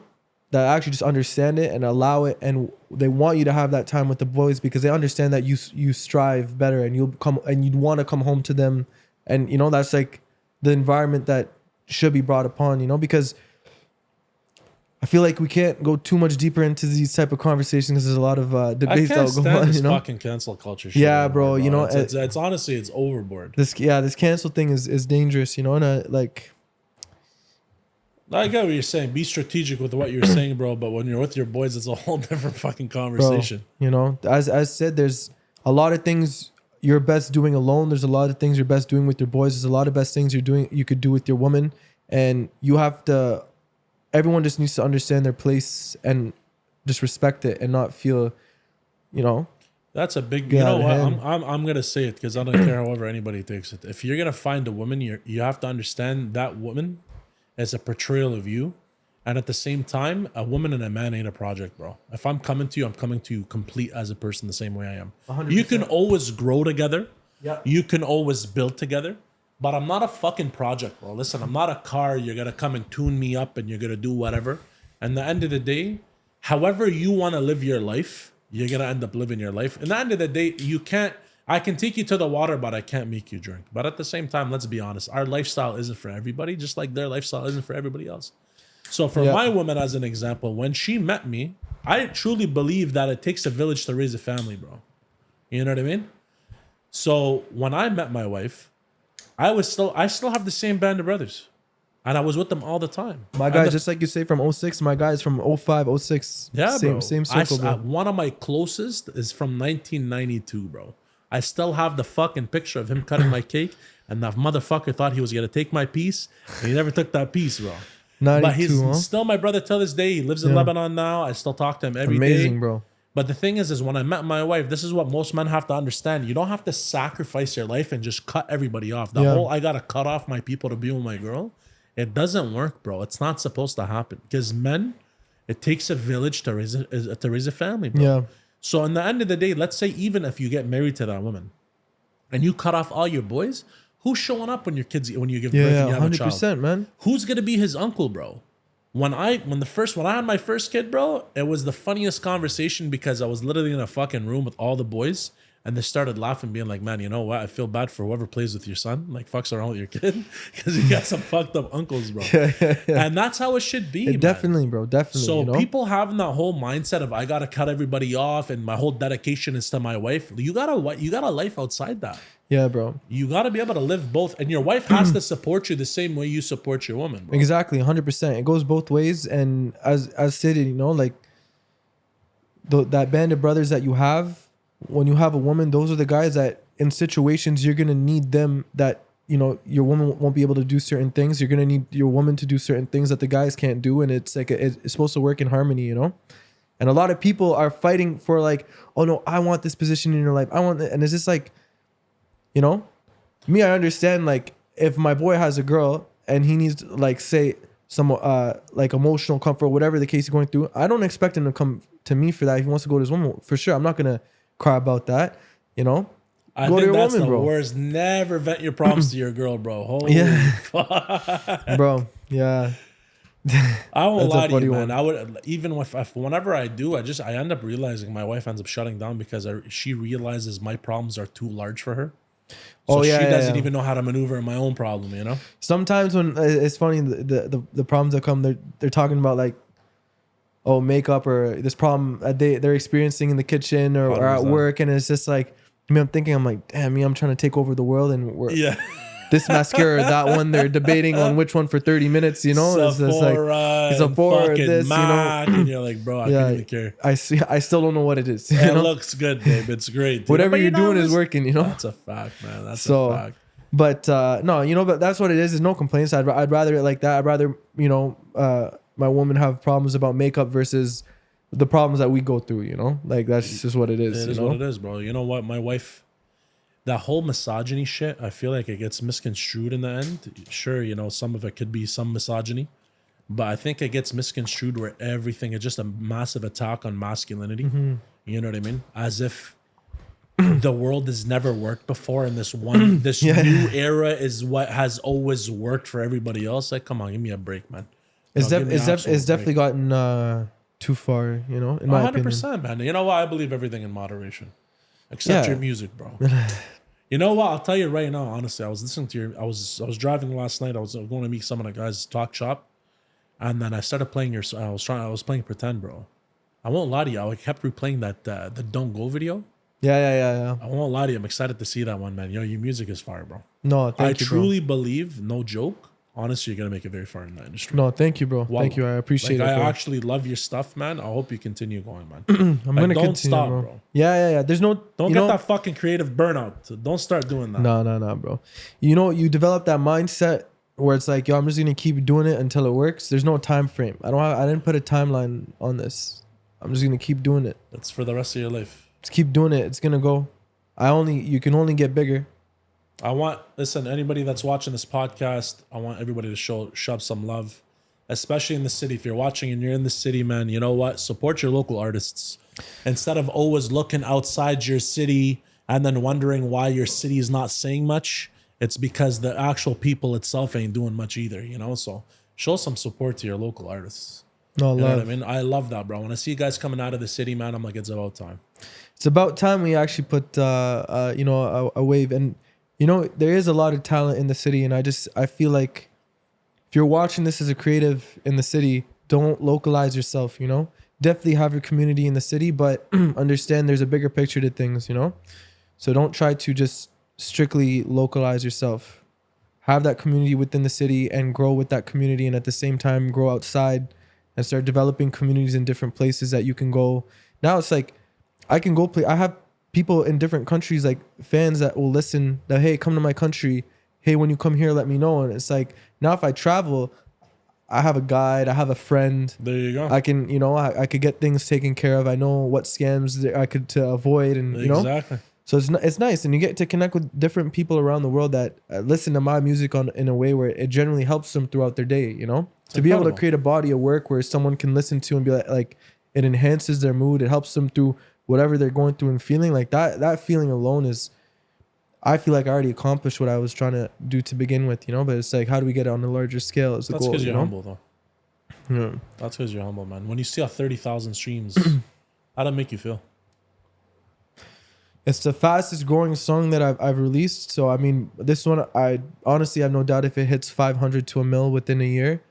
S1: that actually just understand it and allow it, and they want you to have that time with the boys because they understand that you strive better and you'll come and you'd want to come home to them, and you know, that's like the environment that should be brought upon, you know, because I feel like we can't go too much deeper into these type of conversations because there's a lot of debates
S2: I
S1: that
S2: can't
S1: will go
S2: stand
S1: on.
S2: this
S1: You know,
S2: fucking cancel culture shit.
S1: yeah,
S2: anymore,
S1: bro. You know,
S2: it's honestly it's overboard.
S1: this cancel thing is dangerous. You know, and like.
S2: I get what you're saying. Be strategic with what you're saying, bro. But when you're with your boys, it's a whole different fucking conversation.
S1: Bro, you know, as said, there's a lot of things you're best doing alone. There's a lot of things you're best doing with your boys. There's a lot of best things you could do with your woman, and you have to. Everyone just needs to understand their place and just respect it and not feel, you know.
S2: That's a big.
S1: Get
S2: You know
S1: out of
S2: what?
S1: hand.
S2: I'm gonna say it because I don't care however anybody takes it. If you're gonna find a woman, you have to understand that woman as a portrayal of you. And at the same time, a woman and a man ain't a project, bro. If I'm coming to you, I'm coming to you complete as a person the same way I am.
S1: 100%.
S2: You can always grow together.
S1: Yeah.
S2: You can always build together. But I'm not a fucking project, bro. Listen, I'm not a car. You're going to come and tune me up and you're going to do whatever. And the end of the day, however you want to live your life, you're going to end up living your life. And the end of the day, I can take you to the water, but I can't make you drink. But at the same time, let's be honest. Our lifestyle isn't for everybody, just like their lifestyle isn't for everybody else. So for my woman, as an example, when she met me, I truly believe that it takes a village to raise a family, bro. You know what I mean? So when I met my wife, I still have the same band of brothers. And I was with them all the time.
S1: My guys, just like you say, from 06, my guys from 05, 06.
S2: Yeah,
S1: same,
S2: bro.
S1: Same circle, bro.
S2: One of my closest is from 1992, bro. I still have the fucking picture of him cutting my cake, and that motherfucker thought he was going to take my piece, and he never took that piece, bro.
S1: 92,
S2: but he's
S1: huh?
S2: still my brother till this day. He lives in Lebanon now. I still talk to him every day.
S1: Amazing, bro.
S2: But the thing is when I met my wife, this is what most men have to understand. You don't have to sacrifice your life and just cut everybody off. The whole I gotta cut off my people to be with my girl, it doesn't work, bro. It's not supposed to happen. Because men, it takes a village to raise a family, bro.
S1: Yeah.
S2: So in the end of the day, let's say even if you get married to that woman and you cut off all your boys, who's showing up when you give birth and you have a child?
S1: 100%, man.
S2: Who's gonna be his uncle, bro? When I had my first kid, bro, it was the funniest conversation because I was literally in a fucking room with all the boys and they started laughing, being like, man, you know what? I feel bad for whoever plays with your son, like fucks around with your kid because you got some fucked up uncles, bro. And that's how it should be, man.
S1: Definitely, bro. Definitely.
S2: So
S1: you know?
S2: people having that whole mindset of I gotta cut everybody off and my whole dedication is to my wife. You got a life outside that.
S1: Yeah, bro.
S2: You got to be able to live both. And your wife has to support you the same way you support your woman, bro.
S1: Exactly, 100%. It goes both ways. And as stated, you know, like that band of brothers that you have, when you have a woman, those are the guys that in situations you're going to need them, that, you know, your woman won't be able to do certain things. You're going to need your woman to do certain things that the guys can't do. And it's like, it's supposed to work in harmony, you know? And a lot of people are fighting for like, oh no, I want this position in your life. I want it. And it's just like, you know, me, I understand, like, if my boy has a girl and he needs, like, say, some, like, emotional comfort, whatever the case he's going through, I don't expect him to come to me for that. If he wants to go to his woman, for sure, I'm not going to cry about that, you know?
S2: I think that's the worst. Never vent your problems to your girl, bro. Holy fuck.
S1: Bro, yeah.
S2: I won't lie to you, man. I would, even whenever I do, I end up realizing my wife ends up shutting down because she realizes my problems are too large for her. So she doesn't even know how to maneuver in my own problem, you know?
S1: Sometimes when it's funny, the problems that come, they're talking about like, oh, makeup or this problem they're experiencing in the kitchen or at work. And it's just like, I mean, I'm like, damn, I'm trying to take over the world and we're this mascara, that one, they're debating on which one for 30 minutes, you know? It's just like, it's a four, this,
S2: Mac, you know? And you're like, bro, I can't even care.
S1: I still don't know what it is.
S2: It looks good, babe. It's great. Dude.
S1: Whatever you're doing is working, you know?
S2: That's a fact, man. That's a fact.
S1: But no, you know, but that's what it is. There's no complaints. I'd rather it like that. I'd rather, you know, my woman have problems about makeup versus the problems that we go through, you know? Like, that's just what it is.
S2: It is what it is, bro. You know what? My wife, that whole misogyny shit, I feel like it gets misconstrued in the end. Sure, you know, some of it could be some misogyny, but I think it gets misconstrued where everything is just a massive attack on masculinity. Mm-hmm. You know what I mean? As if the world has never worked before and this new era is what has always worked for everybody else. Like, come on, give me a break, man.
S1: It's definitely gotten too far, you know, in my
S2: 100%, man. You know what? I believe everything in moderation. Except your music, bro. You know what? I'll tell you right now, honestly. I was listening to I was driving last night. I was going to meet some of the guys talk shop. And then I started playing I was playing Pretend, bro. I won't lie to you. I kept replaying that the Don't Go video.
S1: Yeah.
S2: I won't lie to you. I'm excited to see that one, man. Yo, your music is fire, bro.
S1: No,
S2: I
S1: thank you, bro.
S2: truly believe, no joke, honestly, you're gonna make it very far in the industry.
S1: No, thank you, bro.
S2: Wallah.
S1: Thank you. I appreciate
S2: Like,
S1: it,
S2: I
S1: bro.
S2: actually love your stuff, man. I hope you continue going, man.
S1: I'm gonna
S2: don't
S1: continue,
S2: stop,
S1: bro.
S2: bro.
S1: Yeah. There's no.
S2: Don't get that fucking creative burnout. Don't start doing that.
S1: No, bro. You know, you develop that mindset where it's like, yo, I'm just gonna keep doing it until it works. There's no time frame. I didn't put a timeline on this. I'm just gonna keep doing it.
S2: It's for the rest of your life.
S1: Just keep doing it. It's gonna go. You can only get bigger.
S2: Listen, anybody that's watching this podcast, I want everybody to show Shubz some love, especially in the city. If you're watching and you're in the city, man, you know what? Support your local artists. Instead of always looking outside your city and then wondering why your city is not saying much, it's because the actual people itself ain't doing much either, you know? So show some support to your local artists.
S1: No,
S2: You know
S1: love.
S2: what I mean? I love that, bro. When I see you guys coming out of the city, man, I'm like, it's about time.
S1: It's about time we actually put a wave. And you know, there is a lot of talent in the city, and I feel like if you're watching this as a creative in the city, don't localize yourself, you know? Definitely have your community in the city, but understand there's a bigger picture to things, you know? So don't try to just strictly localize yourself. Have that community within the city and grow with that community, and at the same time grow outside and start developing communities in different places that you can go. Now it's like I can go play. I have people in different countries, like fans that will listen that, hey, come to my country. Hey, when you come here, let me know. And it's like, now if I travel, I have a guide, I have a friend.
S2: There you go.
S1: I can, you know, I could get things taken care of. I know what scams I could to avoid, and you know.
S2: Exactly.
S1: So it's nice, and you get to connect with different people around the world that listen to my music in a way where it generally helps them throughout their day, you know? To be able to create a body of work where someone can listen to and be like it enhances their mood, it helps them through whatever they're going through and feeling. Like that feeling alone is, I feel like I already accomplished what I was trying to do to begin with, you know? But it's like, how do we get it on a larger scale is the
S2: That's
S1: goal,
S2: because
S1: you
S2: you're
S1: know?
S2: humble, though.
S1: Yeah.
S2: That's because you're humble, man. When you see 30,000 streams, how does that make you feel?
S1: It's the fastest growing song that I've released. So, I mean, this one, I honestly have no doubt if it hits 500 to a mil within a year,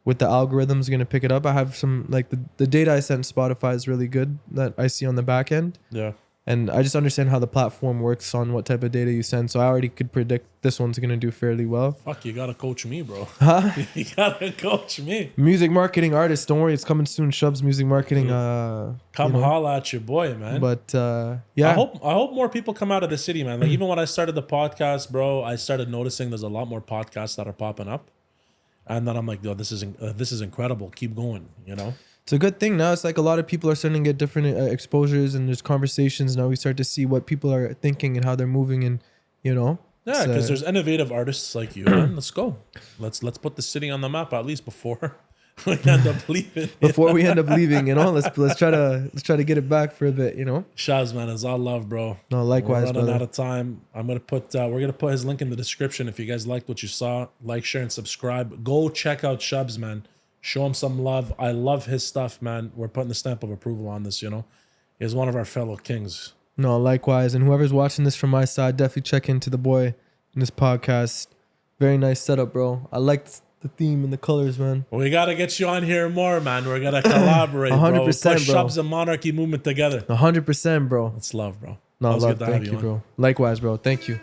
S1: with the algorithms going to pick it up. I have some, like the data I sent Spotify is really good that I see on the back end.
S2: Yeah.
S1: And I just understand how the platform works on what type of data you send. So I already could predict this one's going to do fairly well.
S2: Fuck, you got to coach me, bro.
S1: Huh?
S2: You got to coach me.
S1: Music marketing artist. Don't worry. It's coming soon. Shubz music marketing.
S2: Come holla at your boy, man.
S1: But yeah.
S2: I hope more people come out of the city, man. Like even when I started the podcast, bro, I started noticing there's a lot more podcasts that are popping up. And then I'm like, yo, this is incredible. Keep going, you know?
S1: It's a good thing now. It's like a lot of people are starting to get different exposures, and there's conversations. Now we start to see what people are thinking and how they're moving, and you know.
S2: Yeah, because there's innovative artists like you, man. Let's go. Let's put the city on the map at least before we end up leaving.
S1: Before we end up leaving, you know. Let's try to get it back for a bit, you know.
S2: Shubz, man, it's all love, bro.
S1: No, likewise,
S2: we're running
S1: brother.
S2: out of time. We're gonna put his link in the description. If you guys liked what you saw, like, share, and subscribe. Go check out Shubz, man. Show him some love. I love his stuff, man. We're putting the stamp of approval on this, you know. He's one of our fellow kings.
S1: No, likewise. And whoever's watching this from my side, definitely check into the boy in this podcast. Very nice setup, bro. I liked the theme and the colors, man.
S2: We gotta get you on here more, man. We're gonna collaborate,
S1: 100%,
S2: bro. Put
S1: bro.
S2: Shubz and Monarchy movement together.
S1: 100%, bro.
S2: It's love, bro.
S1: No,
S2: Always
S1: love.
S2: good to have
S1: Thank you,
S2: on.
S1: bro. Likewise, bro. Thank you.